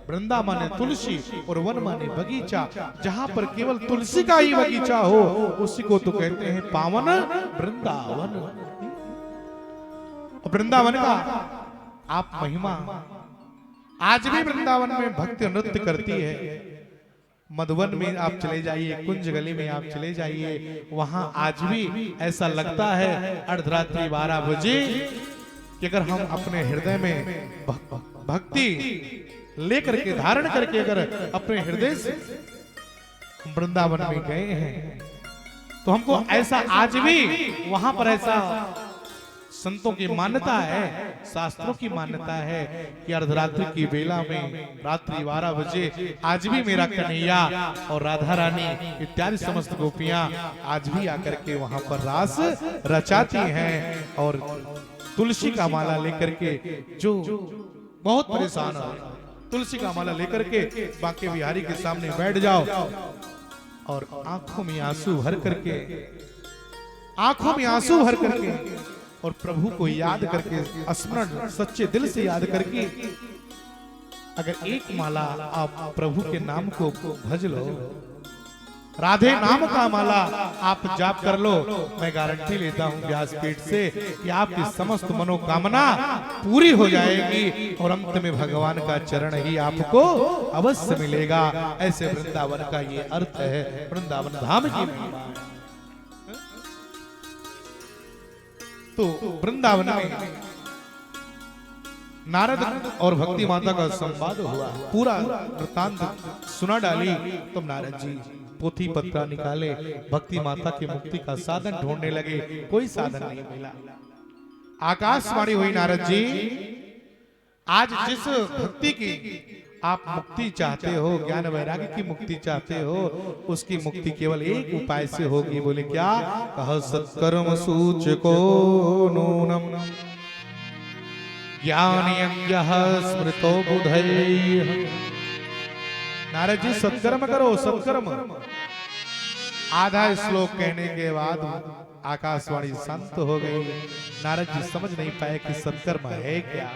वृंदा माने तुलसी और वन माने बगीचा। जहां पर केवल तुलसी का ही बगीचा हो उसी को तो कहते हैं पावन वृंदावन। वृंदावन का आप महिमा आज भी वृंदावन में भक्ति नृत्य करती है। मधुवन में आप चले जाइए, कुंज गली में आप चले जाइए, वहां आज भी ऐसा लगता है अर्धरात्रि 12 बजे कि अगर हम अपने हृदय में भक्ति लेकर के धारण करके अगर अपने हृदय से वृंदावन में गए हैं तो हमको ऐसा आज भी वहां पर ऐसा संतों की मान्यता है, शास्त्रों की मान्यता है कि अर्धरात्रि की बेला में रात्रि 12 बजे आज भी मेरा कन्हैया और राधा रानी इत्यादि समस्त गोपियां आज भी आकर के वहां पर रास रचाती हैं। और तुलसी का माला लेकर के जो बहुत परेशान है, तुलसी का माला लेकर के बांके बिहारी के सामने बैठ जाओ और आंखों में आंसू भर करके और प्रभु को याद करके स्मरण सच्चे दिल से याद करके अगर एक माला आप प्रभु के नाम को भज लो, राधे नाम का माला आप जाप कर लो, मैं गारंटी लेता हूं व्यासपीठ से कि आपकी समस्त मनोकामना पूरी हो जाएगी और अंत में भगवान का चरण ही आपको अवश्य मिलेगा। ऐसे वृंदावन का ये अर्थ है, वृंदावन धाम की महिमा है। तो वृंदावन में नारद और भक्ति माता का संवाद हुआ, पूरा वृत्तांत सुना डाली। तो नारद जी पोथी पत्रा निकाले, भक्ति माता की मुक्ति का साधन ढूंढने लगे, कोई साधन नहीं मिला। आकाशवाणी हुई, नारद जी आज जिस भक्ति की आप मुक्ति चाहते हो, ज्ञान वैराग्य की मुक्ति चाहते हो, उसकी मुक्ति केवल एक उपाय से होगी। बोले क्या? कह सत्कर्म सूचको नूनम ज्ञान यज्ञः स्मृतो बुधैः। नारद जी सत्कर्म करो, सत्कर्म। आधा श्लोक कहने के बाद आकाशवाणी शांत हो गई। नारद जी समझ नहीं पाए कि सत्कर्म है क्या।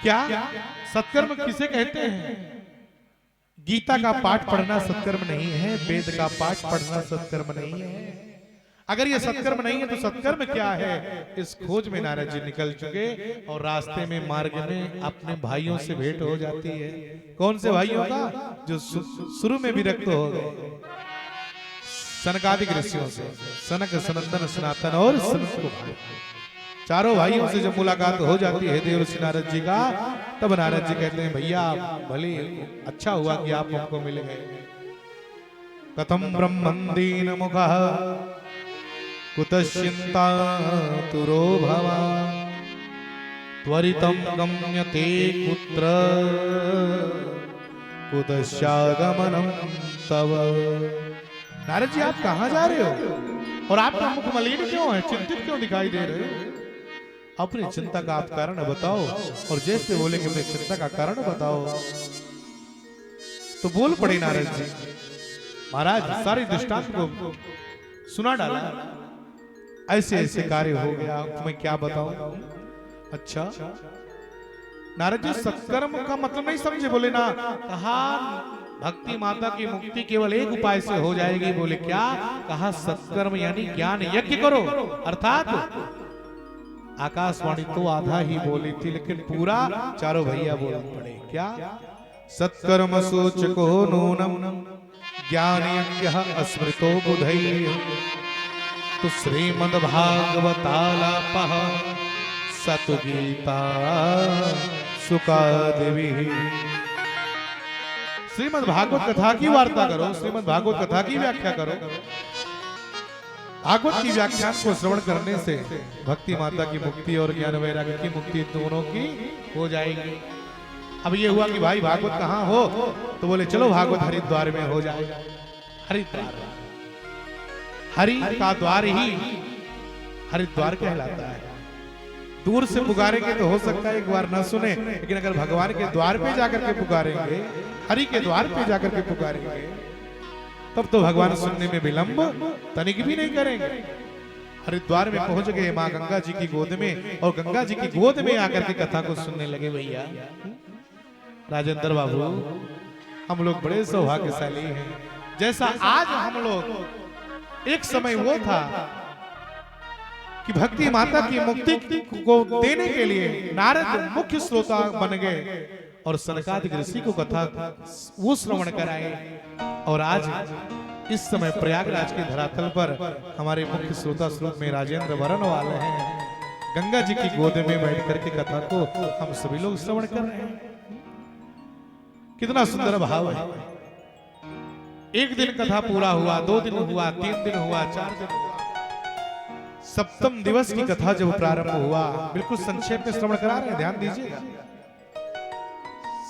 क्या सत्कर्म किसे कहते हैं? गीता का पाठ पढ़ना सत्कर्म नहीं है, वेद का पाठ पढ़ना सत्कर्म नहीं है। अगर ये सत्कर्म नहीं है तो सत्कर्म क्या है? इस खोज में नारद जी निकल चुके और रास्ते में मार्ग में अपने भाइयों से भेंट हो जाती है। कौन से भाइयों का? जो शुरू में विरक्त हो गए, सनकादिक ऋषियों से, सनक, सनंदन, सनातन और सनत कुमार, चारों भाइयों से जब मुलाकात हो जाती है देवर्षि नारद जी का, तब नारद जी कहते हैं भैया भले अच्छा हुआ कि आप हमको मिल गए। कथम ब्रह्मंदीन मुखः कुतश्चिंता तुरो भवा त्वरितं गम्यते कुत्र कुतश्चागमनं तव। नारद जी आप कहां जा रहे हो और आपका मुख मलिन क्यों है, चिंतित क्यों दिखाई दे रहे हो? अपनी चिंता का आप कारण बताओ। और जैसे बोले कि अपनी चिंता का कारण बताओ तो बोल पड़े नारद जी। महाराज सारी दृष्टांत को सुना डाला, ऐसे ऐसे कार्य हो गया, मैं क्या बताऊं। अच्छा नारद जी सत्कर्म का मतलब नहीं समझे। बोले ना, कहा भक्ति माता की मुक्ति केवल एक उपाय से हो जाएगी। बोले क्या? कहा सत्कर्म यानी ज्ञान यज्ञ करो। अर्थात आकाशवाणी तो आधा ही बोली थी, लेकिन पूरा चारों भैया बोल पड़े। क्या? सत्कर्म सूचको नूनम ज्ञान यज्ञः स्मृतो बुधैः तो श्रीमद् भागवतालापः सतुगीता सुकादेवी। श्रीमद् भागवत कथा की वार्ता करो, श्रीमद् भागवत कथा की व्याख्या करो। भागवत की व्याख्यान को श्रवण करने से भक्ति माता की मुक्ति और ज्ञान वैराग्य की मुक्ति दोनों की हो जाएगी। अब ये हुआ कि भाई भागवत कहाँ हो, तो बोले चलो भागवत हरिद्वार में हो जाए। हरिद्वार, हरि का द्वार ही हरिद्वार कहलाता है। दूर से पुकारेंगे तो हो सकता है एक बार न सुने, लेकिन अगर भगवान के द्वार पे जाकर के पुकारेंगे, हरि के द्वार पे जाकर के पुकारेंगे, तब तो भगवान सुनने में विलंब तनिक भी नहीं करेंगे। हरिद्वार में पहुंच गए माँ गंगा जी की गोद में, और गंगा जी की गोद में आकर के कथा को सुनने लगे। भैया राजेंद्र बाबू, हम लोग बड़े सौभाग्यशाली हैं। जैसा आज हम लोग, एक समय वो था कि भक्ति माता की मुक्ति को देने के लिए नारद मुख्य श्रोता बन गए और सनकादिक ऋषि को कथा वो श्रवण कराए। और आज इस समय प्रयागराज के धरातल पर हमारे मुख्य श्रोता स्वरूप में राजेंद्र वरण वाले हैं। गंगा जी की गोद में बैठ करके कथा को हम सभी लोग श्रवण कर रहे हैं। कितना सुंदर भाव है। एक दिन कथा पूरा हुआ, 2 दिन हुआ, 3 दिन हुआ, 4 दिन हुआ। सप्तम दिवस की कथा जब प्रारंभ हुआ, बिल्कुल संक्षेप में श्रवण करा रहे हैं, ध्यान दीजिएगा।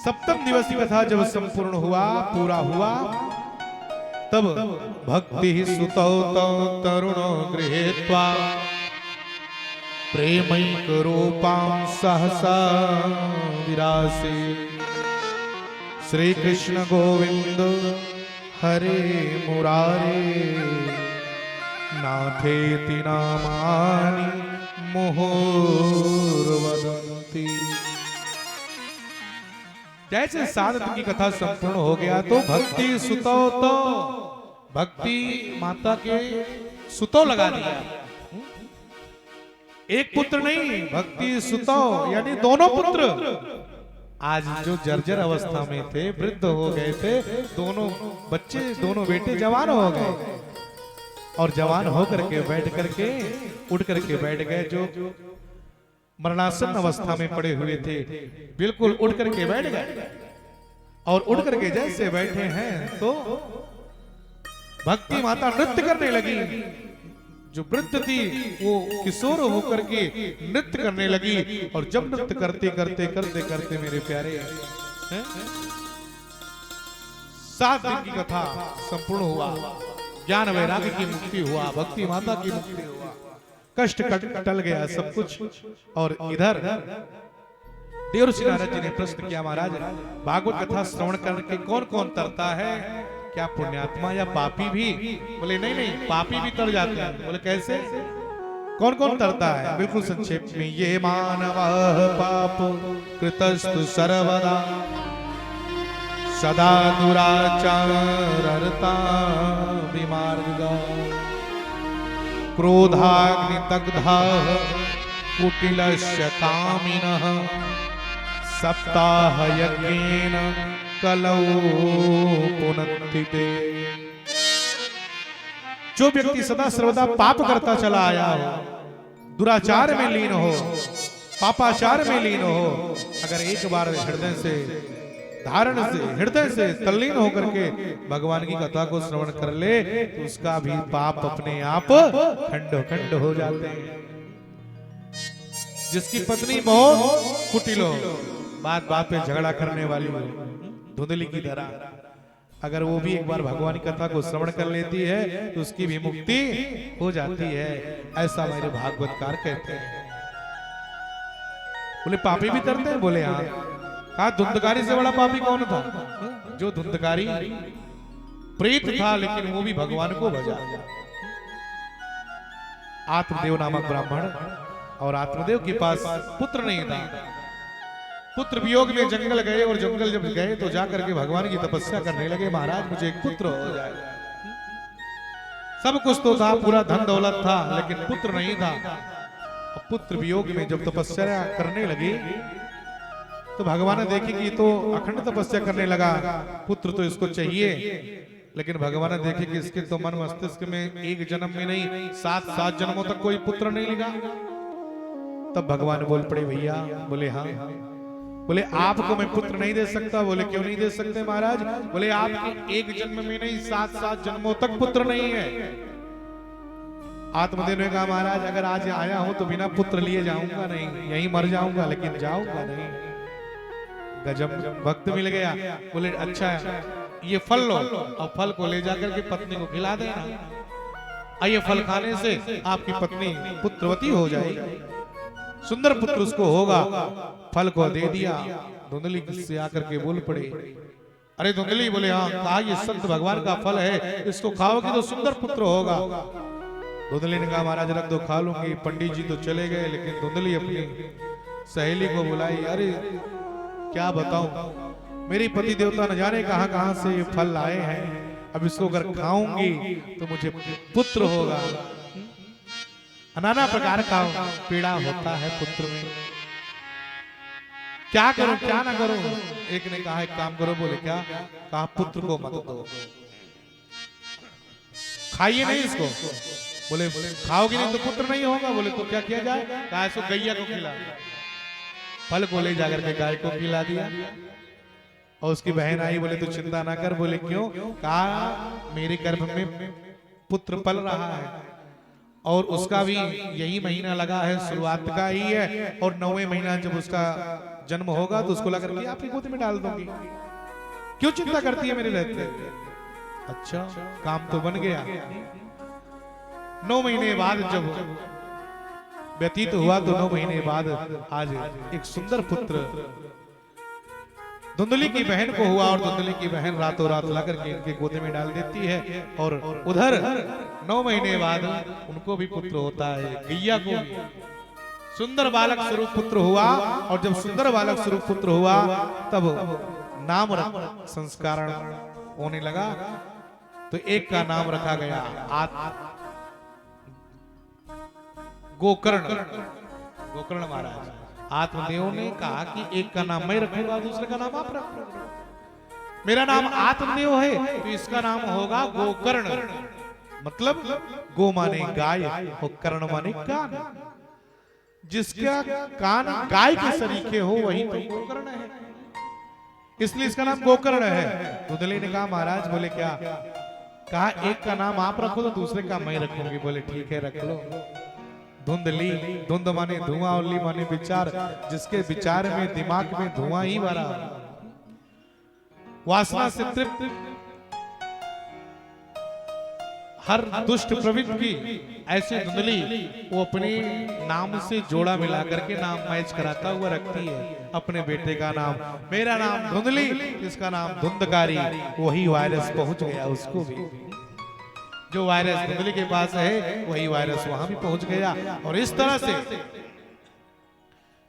सप्तम दिवस की कथा जब संपूर्ण हुआ, पूरा हुआ, तब भक्ति सुतौ तरुणो गृहीत्वा प्रेमैक रूपां सहसा विरासे। श्री कृष्ण गोविंद हरे मुरारे नाथेति नामानि मुहुर्वदन्ति। जैसे 7 दिन की कथा संपूर्ण हो गया तो भक्ति सुतो, तो भक्ति माता के सुतो लगा दिया। एक पुत्र नहीं, भक्ति सुतो यानी दोनों पुत्र। आज जो जर्जर अवस्था में थे, वृद्ध हो गए थे, दोनों बच्चे, दोनों बेटे जवान हो गए, और जवान होकर के बैठ करके उठ करके बैठ गए। जो मरणासन अवस्था में पड़े हुए थे, बिल्कुल उठ करके बैठ गए। और उठ करके जैसे बैठे हैं तो भक्ति माता नृत्य करने लगी। जो वृद्ध थी वो किशोर होकर के नृत्य करने लगी। और जब नृत्य करते करते करते करते मेरे प्यारे 7 दिन की कथा संपूर्ण हुआ। ज्ञान वैराग्य की मुक्ति हुआ, भक्ति माता की मुक्ति हुआ, कष्ट टल गया सब कुछ। और इधर देवर्षि नारद जी ने प्रश्न किया, महाराज भागवत कथा श्रवण करके कौन कौन तरता है? क्या पुण्यात्मा या पापी भी? बोले नहीं नहीं, पापी भी तर जाते हैं। बोले कैसे, कौन कौन तरता है? बिल्कुल संक्षेप में, ये मानव पाप कृतस्तु सर्वदा सदा दुराचारता विमार्गा क्रोधाग्निदग्धा कुटिलस्य कामिनः सप्ताह यज्ञेन कलौ पुनत्ति ते। जो व्यक्ति सदा सर्वदा पाप करता चला आया हो, दुराचार में लीन हो, पापाचार में लीन हो, अगर एक बार हृदय से धारण से हृदय से तल्लीन होकर के भगवान की कथा को श्रवण कर ले तो उसका भी पाप अपने आप खंड खंड हो जाते हैं। जिसकी पत्नी बहुत कुटिल हो, बात बात पे झगड़ा करने वाली हो, धुंधली की तरह, अगर वो भी एक बार भगवान की कथा को श्रवण कर लेती है तो उसकी भी मुक्ति हो जाती है। ऐसा मेरे भागवतकार कहते हैं। बोले पापी भी तरते हैं? बोले हाँ। कहा धुंधकारी से बड़ा पापी कौन था? जो धुंधकारी प्रेत था लेकिन वो भी भगवान को भजा। आत्मदेव नामक ब्राह्मण, और आत्मदेव के पास पुत्र नहीं था। पुत्र वियोग में जंगल गए, और जंगल जब गए तो जाकर के भगवान की तपस्या करने लगे, महाराज मुझे एक पुत्र हो जाए। सब कुछ तो था, पूरा धन दौलत था, लेकिन पुत्र नहीं था। पुत्र वियोग में जब तपस्या करने लगी तो भगवान ने देखी कि तो अखंड तपस्या करने लगा, पुत्र तो इसको चाहिए। लेकिन भगवान ने देखे कि इसके तो मन मस्तिष्क में एक जन्म में नहीं 7 जन्मों तक कोई पुत्र नहीं लगा। तब भगवान बोल पड़े भैया, बोले हाँ, बोले आपको मैं पुत्र नहीं दे सकता। बोले क्यों नहीं दे सकते महाराज? बोले आपके एक जन्म में नहीं 7 जन्मों तक पुत्र नहीं है। आत्मदेव ने कहा महाराज अगर आज आया हूं तो बिना पुत्र लिए जाऊंगा नहीं, यहीं मर जाऊंगा, लेकिन जाऊंगा नहीं। गजब भक्त मिल गया। बोले अच्छा ये फल लो और फल को ले जाकर के पत्नी को खिला देना, और ये फल खाने से आपकी पत्नी पुत्रवती हो जाएगी, सुंदर पुत्र उसको होगा। फल को दे दिया। धुंधली से आकर के बोल पड़े, अरे धुंधली, बोले हाँ कहा ये संत भगवान का फल है, इसको खाओगे तो सुंदर पुत्र होगा। धुंधली ने कहा महाराज रख दो, खा लूंगी। पंडित जी तो चले गए, लेकिन धुंधली अपनी सहेली को बुलाई, अरे क्या बताऊं, मेरी पति देवता न जाने कहां कहां से ये फल लाए हैं, अब इसको अगर खाऊंगी तो मुझे पुत्र होगा। नाना प्रकार का पीड़ा होता है पुत्र में, क्या करूं क्या ना करूं। एक ने कहा एक काम करो। बोले क्या? कहा पुत्र को मत दो, खाइए नहीं इसको। बोले खाओगे नहीं तो पुत्र नहीं होगा। बोले तो क्या किया जाए? कहा इसको गैया को खिला। फल को ले जाकर के गाय को खिला दिया, और उसकी बहन आई। बोले तू चिंता ना कर। बोले क्यों? कहा मेरे गर्भ में पुत्र पल रहा है, और उसका भी यही महीना लगा है, शुरुआत का ही है, और 9वें महीना जब उसका जन्म होगा तो उसको ला करके आपकी गोद में डाल दूंगी। क्यों चिंता करती है मेरे रहते? अच्छा काम तो बन गया। 9 महीने बाद जब व्यतीत हुआ तो 9 महीने बाद आज एक सुंदर पुत्र धुंधली की बहन को हुआ, और धुंधली की बहन रातों रात ला करके इनके गोद में डाल देती है, और उधर 9 महीने बाद उनको भी पुत्र होता है, गैया को भी सुंदर बालक स्वरूप पुत्र हुआ। और जब सुंदर बालक स्वरूप पुत्र हुआ तब नाम संस्कारण होने लगा, तो एक का नाम रखा गया गोकर्ण। गोकर्ण महाराज, आत्मदेव ने कहा कि एक का नाम मैं रखूंगा, दूसरे का नाम आप रखोगे। मेरा नाम आत्मदेव है तो इसका नाम होगा गोकर्ण, मतलब गो माने गाय और कर्ण माने कान। जिसका कान गाय के सरीखे हो वही तो गोकर्ण है, इसलिए इसका नाम गोकर्ण है। धुंधली ने कहा महाराज, बोले क्या? कहा एक का नाम आप रखो तो दूसरे का मैं रखूंगी। बोले ठीक है रख लो। धुंधली, धुंध माने धुआं, और ली माने विचार, जिसके विचार में दिमाग में धुआं ही भरा, वासना से तृप्त, हर दुष्ट प्रवृत्ति की, ऐसे धुंधली वो अपने नाम से जोड़ा मिला करके नाम मैच कराता हुआ रखती है अपने बेटे का नाम। मेरा नाम धुंधली, इसका नाम धुंधकारी। वही वायरस पहुंच गया उसको भी, जो वायरस धुंधली के पास है वही वायरस वहां भी पहुंच गया। और इस तरह से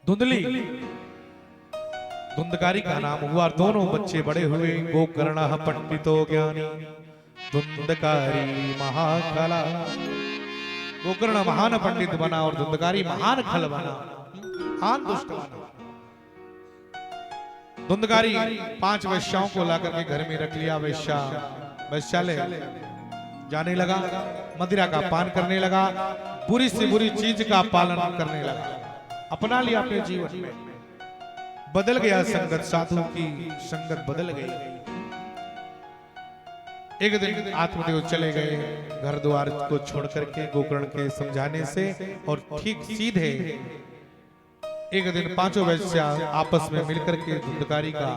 धुंधली धुंधकारी का नाम हुआ, और दोनों बच्चे बड़े हुए। गोकर्ण पंडितो ज्ञानी, धुंधकारी महाखला। गोकर्ण महान पंडित बना और धुंधकारी महान खल बना, महान दुष्ट बना। धुंधकारी 5 वैश्याओं को लाकर के घर में रख लिया। वैश्यालय जाने लगा, मदिरा का पान करने लगा, बुरी से बुरी चीज का पालन करने लगा, अपना लिया अपने जीवन में। बदल गया संगत, साधु की संगत बदल गई। एक दिन आत्मदेव चले गए घर द्वार को छोड़ करके गोकर्ण के समझाने से, और ठीक सीधे एक दिन 5 वैश्या आपस में मिलकर के धुंधकारी का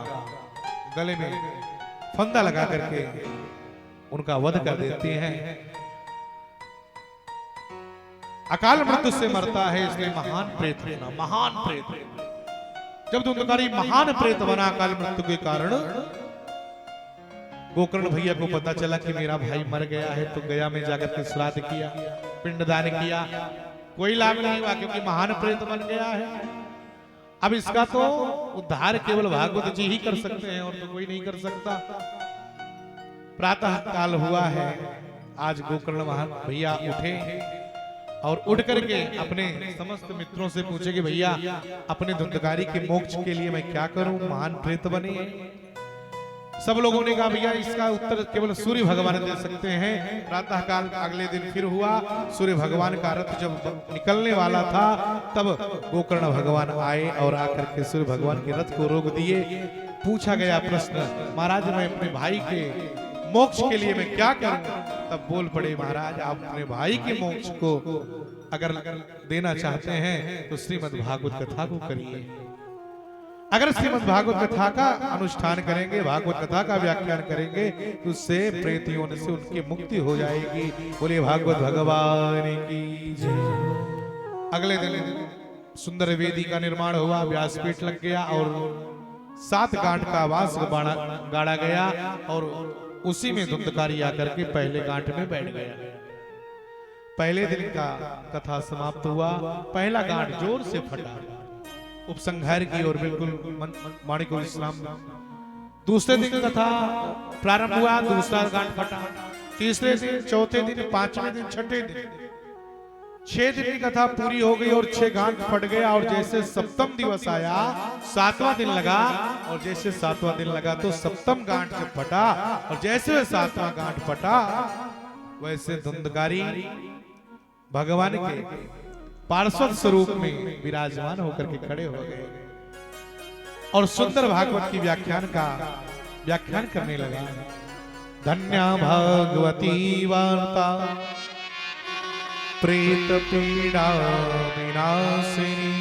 गले में फंदा लगा करके उनका वध कर देते हैं। अकाल मृत्यु से मरता है, इसलिए महान प्रेत बना, महान प्रेत। जब धुंधकारी महान प्रेत बना अकाल मृत्यु के कारण, गोकर्ण भैया को पता चला कि मेरा भाई मर गया है, तो गया में जाकर के श्राद्ध किया, पिंडदान किया। कोई लाभ नहीं हुआ क्योंकि महान प्रेत बन गया है। अब इसका तो उद्धार केवल भागवत जी ही कर सकते हैं, और तो कोई नहीं कर सकता। प्रातः काल हुआ है, आज गोकर्ण महान भैया उठे और उठ करके अपने समस्त मित्रों से पूछे कि भैया अपने धुंधकारी के मोक्ष के लिए मैं क्या करूं, महान प्रेत बने। सब लोगों ने कहा भैया इसका उत्तर केवल सूर्य भगवान दे सकते हैं। प्रातः काल अगले दिन फिर हुआ, सूर्य भगवान का रथ जब निकलने वाला था तब गोकर्ण भगवान आए और आकर के सूर्य भगवान के रथ को रोक दिए। पूछा गया प्रश्न, महाराज मैं अपने भाई के मोक्ष के लिए मैं क्या करूं? तब बोल पड़े, महाराज आप अपने भाई के मोक्ष को अगर देना चाहते हैं तो श्रीमद् भागवत कथा को करिए। अगर श्रीमद् भागवत कथा का अनुष्ठान करेंगे, भागवत कथा का व्याख्यान करेंगे तो उससे प्रेत योनि से उनकी मुक्ति हो जाएगी। बोले भागवत भगवान की जय। अगले दिन सुंदर वेदी का निर्माण हुआ, व्यासपीठ लग गया और 7 गांठ का बांस गाड़ा गया और उसी में धुंधकारी आकर के पहले गांठ में बैठ गया। पहले दिन का कथा समाप्त हुआ, पहला गांठ जोर से फटा, उपसंहार की और बिल्कुल माणिक इस्लाम। दूसरे दिन कथा प्रारंभ हुआ, दूसरा गांठ फटा। तीसरे दिन, चौथे दिन, पांचवें दिन, छठे दिन, 6 दिन की कथा पूरी हो गई और 6 गांठ फट गया। और जैसे सप्तम दिवस आया, 7वां दिन लगा और जैसे 7वां दिन लगा तो सप्तम गांठ जब फटा और जैसे 7वां गांठ फटा वैसे धुंधकारी भगवान के पार्षद स्वरूप में विराजमान होकर के खड़े हो गए और सुंदर भागवत की व्याख्यान करने लगा। धन्या भगवती वार्ता प्रेत पीड़ा विनाशिनी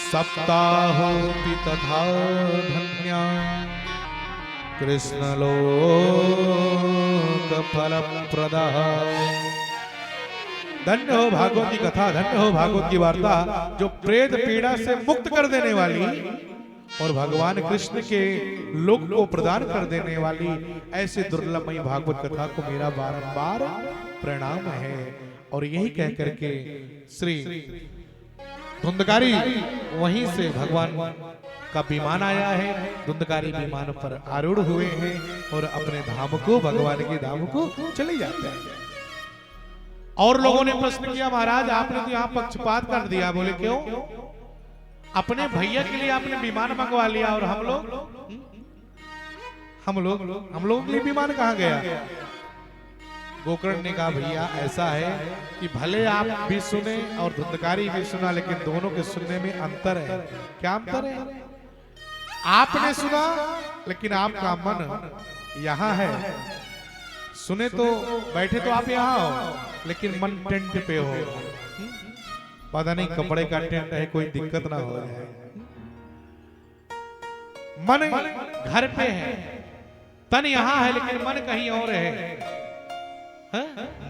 सप्ताहोऽपि तथा धन्या कृष्ण लोक फलप्रदा। धन्य हो भागवत की कथा, धन्य हो भागवत की वार्ता जो प्रेत पीड़ा से मुक्त कर देने वाली और भगवान कृष्ण के लोक को प्रदान कर देने वाली ऐसे दुर्लभमयी भागवत कथा को मेरा बारंबार प्रणाम है। और यही कह करके श्री धुंधकारी वहीं से भगवान का विमान आया है, धुंधकारी विमान पर आरूढ़ हुए हैं और अपने धाम को, भगवान के धाम को चले जाते हैं। और लोगों ने प्रश्न किया, महाराज आपने तो यहाँ पक्षपात कर दिया। बोले क्यों? अपने भैया के लिए आपने विमान मंगवा लिया और हम लोग के लिए विमान कहाँ गया? गोकर्ण ने कहा भैया ऐसा है कि भले आप भी सुने और धुंधकारी भी सुना, लेकिन दोनों के सुनने में अंतर है। क्या अंतर है? आपने सुना लेकिन आपका मन यहाँ है, सुने तो बैठे तो आप यहाँ हो लेकिन मन टेंट पे हो। पता नहीं कपड़े का टेंट है, कोई दिक्कत ना हो जाए। मन घर पे है, तन यहाँ है लेकिन मन कहीं और है।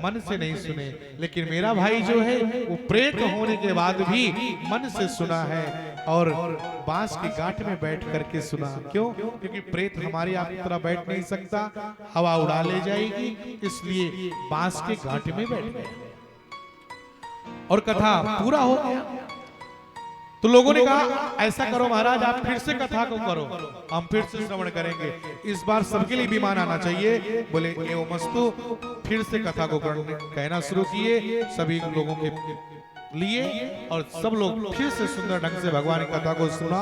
मन से नहीं सुने, लेकिन मेरा भाई जो है वो प्रेत होने के बाद भी मन से सुना है और बांस की गांठ में बैठ करके सुना। क्यों? क्योंकि प्रेत हमारी आप तरह बैठ नहीं सकता, हवा उड़ा ले जाएगी, इसलिए बांस के गांठ में बैठ गए और कथा पूरा हो गया। तो लोगों ने कहा ऐसा करो महाराज आप फिर से कथा को करो, हम फिर से श्रवण करेंगे, इस बार सबके लिए विमान आना चाहिए। बोले एवमस्तु। फिर से कथा को कहना शुरू किए सभी लोगों के लिए और सब लोग फिर से सुंदर ढंग से भगवान की कथा को सुना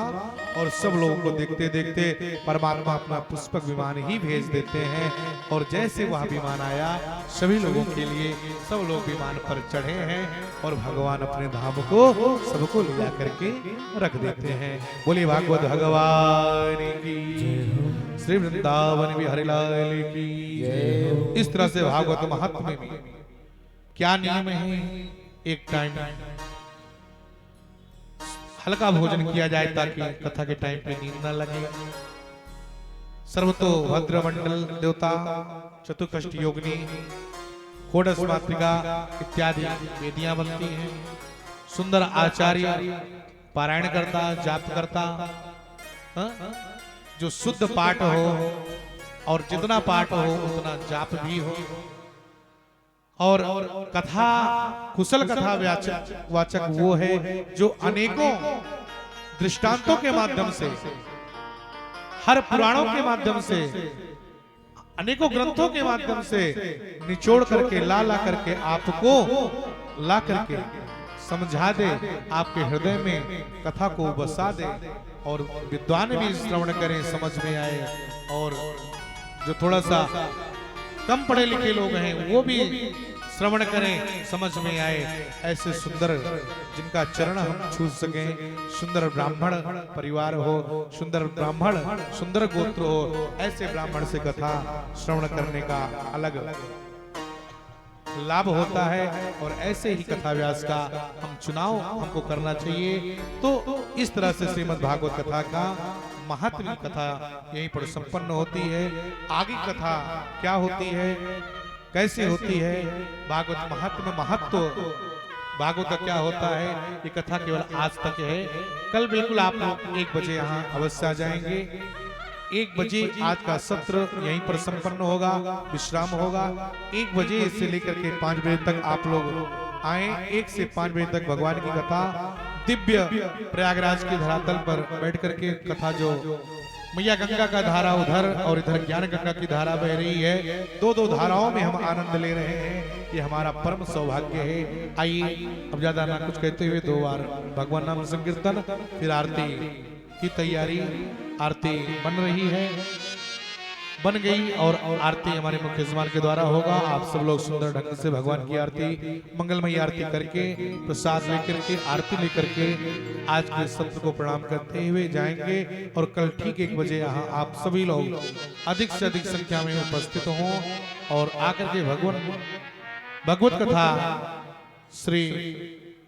और सब लोगों को देखते देखते परमात्मा अपना पुष्पक विमान ही भेज देते हैं। और जैसे वह विमान आया सभी लोगों के लिए सब लोग विमान पर चढ़े हैं और भगवान अपने धाम को सबको ले जाकर के रख देते हैं। बोलिए भागवत भगवान की, श्री वृंदावन बिहारी लाल की। इस तरह से भागवत महात्म्य में क्या नियम है? एक टाइम हल्का भोजन किया जाए ताकि कथा के टाइम पे नींद न लगे। सर्वतो भद्र मंडल देवता, चतुष्ट योगिनी, षोडश मातृका इत्यादि वेदियां बनती हैं। सुंदर आचार्य पारायण करता, जाप करता, जो शुद्ध पाठ हो और जितना पाठ हो उतना जाप भी हो। और कथा कुशल कथा वाचक वो है जो अनेकों दृष्टांतों के माध्यम से, हर पुराणों के माध्यम से, अनेकों ग्रंथों के माध्यम से निचोड़ करके ला करके आपको ला करके समझा दे, आपके हृदय में कथा को बसा दे और विद्वान भी श्रवण करें, समझ में आए। और जो थोड़ा सा कम पढ़े लिखे लोग हैं वो भी श्रवण करें, समझ में आए। ऐसे सुंदर जिनका चरण हम छू सकें, सुंदर ब्राह्मण परिवार हो, सुंदर ब्राह्मण सुंदर गोत्र हो, ऐसे ब्राह्मण से कथा श्रवण करने का अलग लाभ होता है। और ऐसे ही कथा व्यास का हम चुनाव हमको करना चाहिए। तो इस तरह से श्रीमद् भागवत कथा का महत्व कथा यहीं पर संपन्न होती है। आगे कथा क्या होती है, कैसे होती है, भागवत महत्व भागवत का क्या होता है, ये कथा केवल आज तक है। कल बिल्कुल आप लोग 1 बजे यहाँ अवश्य आ जाएंगे। 1 बजे आज का सत्र यहीं पर संपन्न होगा, विश्राम होगा। 1 बजे से लेकर के 5 बजे तक आप लोग आए। 1 से 5 बजे तक भगवान की कथा दिव्य प्रयागराज के धरातल पर बैठ करके कथा, जो मैया गंगा का धारा उधर और इधर ज्ञान गंगा की धारा बह रही है, 2 धाराओं में हम आनंद ले रहे हैं। ये हमारा परम सौभाग्य है। आइए अब ज्यादा ना कुछ कहते हुए 2 बार भगवान नाम संकीर्तन, फिर आरती की तैयारी। आरती बन रही है, बन गई और आरती हमारे मुख्य यजमान के द्वारा होगा। आप सब लोग सुंदर ढंग से भगवान की आरती, मंगलमयी आरती करके, प्रसाद लेकर के, आरती लेकर के आज के सत्र को प्रणाम करते हुए जाएंगे। और कल ठीक 1 बजे यहाँ आप सभी लोग अधिक से अधिक संख्या में उपस्थित हों और आकर के भगवत कथा श्री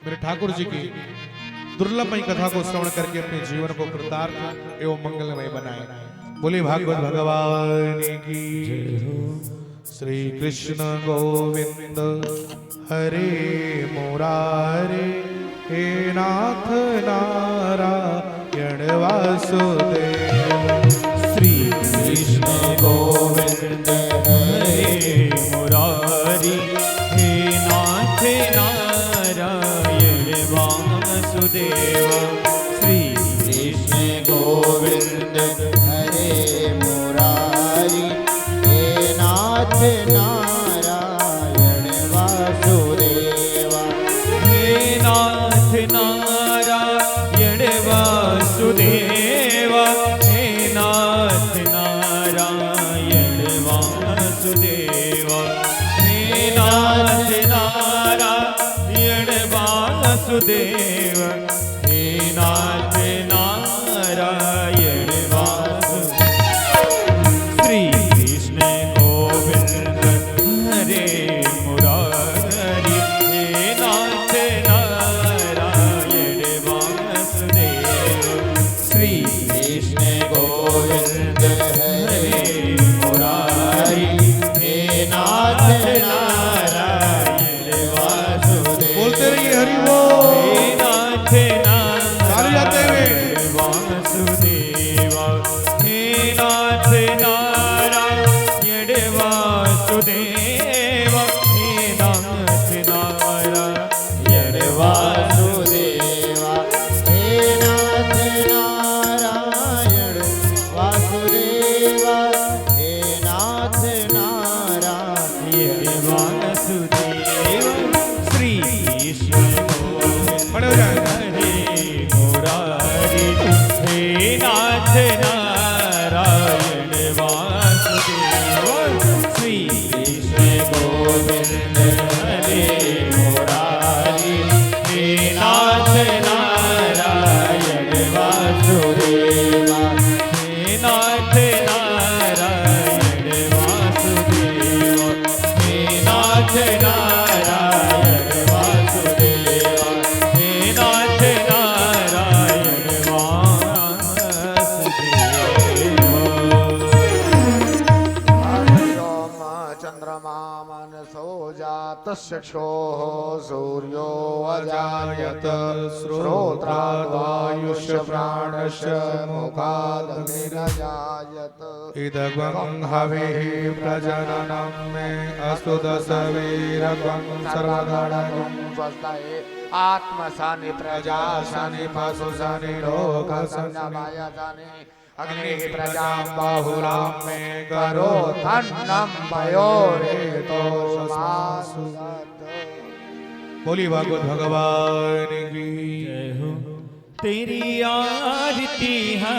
मेरे ठाकुर जी की दुर्लभमयी कथा को श्रवण करके अपने जीवन को कृतार्थ एवं मंगलमय बनाए। बोले भागवत भगवान की जय हो। श्री कृष्ण गोविंद हरे मुरारे, हे नाथ नारायण वासुदेव। श्री कृष्ण गोविंद हरे मुरारी, हे नाथ नारायण वासुदेव। श्री कृष्ण गोविंद हरे मुरारी, हे नाथ नारायण वासुदेवा। हे नाथ नारायण वासुदेवा, हे नाथ नारायण वासुदेवा, हे नाथ नारायण वासुदेवा, हे नाथ नारायण वासुदेवा। श्री कृष्ण गोविंद हरे मुरारी, हे नाथ नारायण वासुदेव। श्री कृष्ण गोविंद हरे मुरारी, हे नाथ नारायण वासुदेव। बोलते रहिए हरि बोल। हे नाथ सारे जाते हुए। नारायण वासुदेवा, हे नाथ नारायण वासुदेवा, हे नाथ नारायण वासुदेवा, हे नाथ नारायण वासुदेवा, हे नाथ नारायण वासुदेव। श्री कृष्ण गोविंद बड़े हो जाए। हरे मुरारी, हे नाथ नारायण वासुदेव। श्री कृष्ण गोविंद हरे मुरारी, हे नाथ नारायण वासुदेवा, हे नाथ नारायण वासुदेवा, हे नाथ नारायण वासुदेवा, हे नाथ नारायण वासुदेवा। सोम चंद्रमा मनसो जातस्य क्षोः, सूर्यो अजायत, श्रोत्राद्वायुष्य प्राणस्य मुखादग्निरजायत। इदग्वं हविः प्रजननं मे अस्तु दशवीरग्वं सर्वगणगं। स्वस्ताये आत्मसानि प्रजा शनि पशु शनि लोक संजमाय जाने। अग्नि प्रजां बाहुलां मे करो अन्नं पयोरेतो समासु। बोली भागवत भगवान की जय हो। तेरी आरती है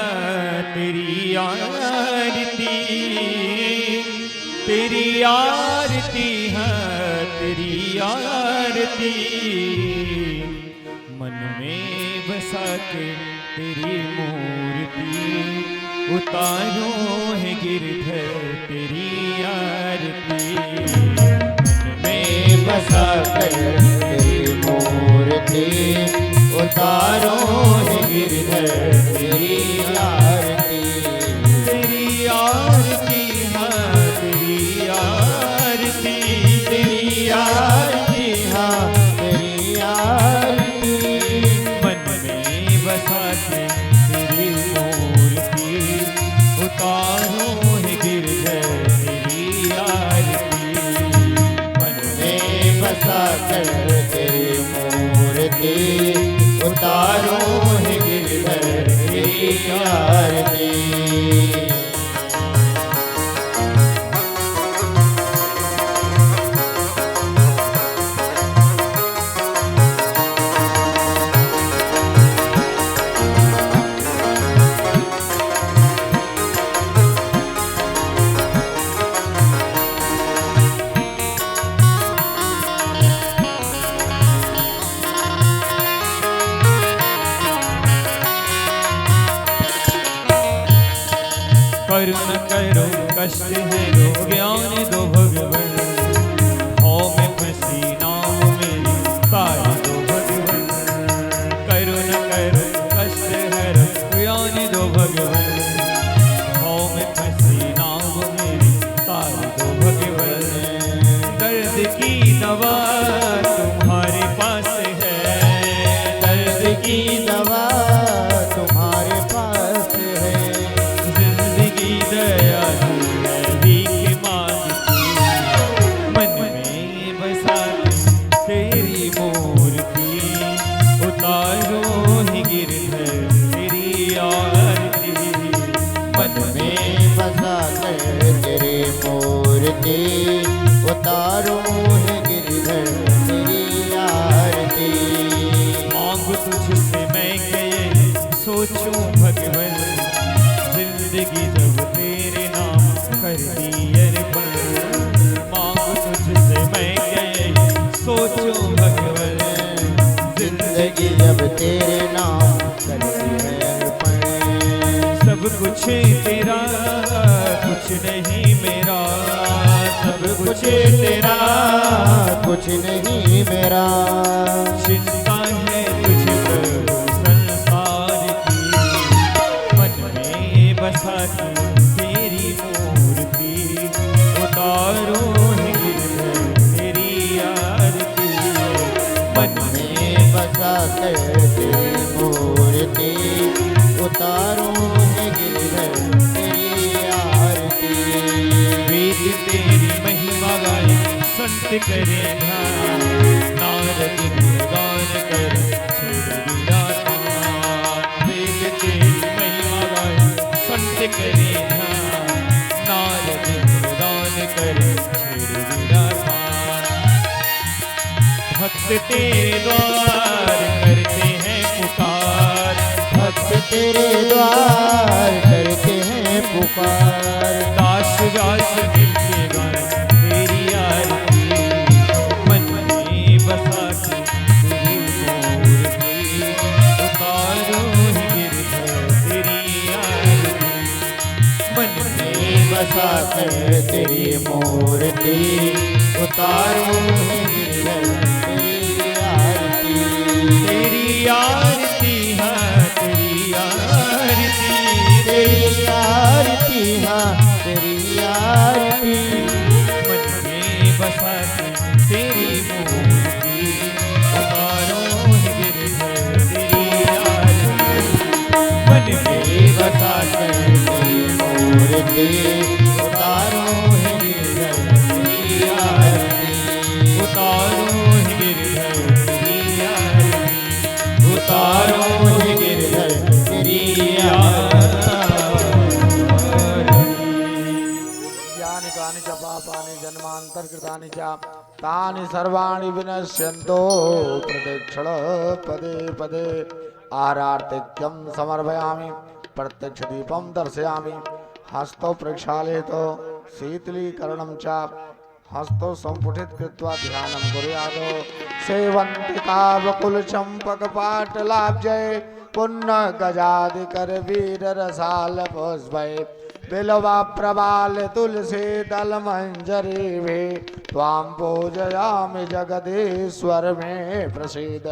तेरी आरती, तेरी आरती है तेरी आरती, मन में बसा के तेरी मूर्ति, उतारो है गिरधर तेरी आरती, मन में बसा कर तेरी मूर्ति, उतारो है गिरधर तेरी आरती। तेरी आरती हाँ तेरी आरती, तेरी आरती हाँ तेरी आरती, मन में बसा के तेरी मूर्ति, उतारो है गिरधर तेरी आरती, मन में बसा कर तेरी मूर्ति, उतारो है गिरधर तेरी आरती। करुण करो कष्ट है रो ज्ञान दो भगवन, हो में फंसी नाव मेरी तार दो भगवन, करुण करो कष्ट है रो ज्ञान दो भगवन, हो में फंसी नाव मेरी तार दो भगवन, दर्द की दवा तुम्हारे पास है, दर्द की दवा तुम्हारे पास है, जिंदगी दया भी के मांगती, मन में बसा तेरी मूर्ति, उतारो है गिरधर तेरी आरती, मन में बसा कर तेरी मूर्ति, उतारो है गिरधर तेरी आरती। मांगू तुझसे मैं कहे सोचूं भगवन, जिंदगी जब तेरे नाम कर दी अर्पण, मांगू तुझसे मैं कहे सोचूं भगवन, जिंदगी जब तेरे नाम करती है अर्पण। सब कुछ तेरा कुछ नहीं मेरा, सब कुछ तेरा कुछ नहीं मेरा, चिंता है तुझ पर संसार की, मन में बसा के तेरी मूर्ति, उतारो है गिरधर तेरी आरती, मन में बसा कर तेरी मूर्ति, उतारो है गिरधर तेरी आरती। वेद तेरी महिमा गाए संत करे ध्यान, नारद गुणगान कर छेड़ दिया तान, वेद तेरी महिमा गाए संत करे ध्यान, नारद गुणगान कर छेड़ दिया तान, भक्त तेरे द्वार करते हैं पुकार, भक्त तेरे द्वार करते हैं पुकार, दास व्यास मिलके गाए तेरी आरती, मन में बसा के तेरी मूर्ति, उतारो है गिरधर तेरी आरती, मन में बसा कर तेरी मूर्ति, उतारो है गिरधर तेरी आरती। तेरी आरती हाँ तेरी आरती, तेरी आरती हाँ तेरी आरती, मन में बसा के तेरी मूर्ति, उतारो है गिरधर तेरी आरती, मन में बसा कर तेरी मूर्ति, उतारो है गिरधर तेरी आरती। उतारो है गिरधर तेरी आरती, उतारो है गिरधर तेरी आरती। ज्ञानिकानि च पापानि जन्मान्तर्कृतानि च तानि सर्वाणि विनश्यन्तो प्रदक्षिण पदे पदे आहारार्तिक्यं समर्पयामि प्रत्यक्ष दीपं दर्शयामि हस्तौ प्रक्षालयतो शीतलीकरणं च हस्तौ संपुटित कृत्वा ध्यानं कुर्यादो सेवन्तिका वकुल चंपक पाटलाब्जय पुण्य गजादिकर वीर रसाल पुष्पै बिल्वा प्रबाल तुलसी दल मंजरी भी त्वां पूजयामि जगदीश्वर में प्रसीद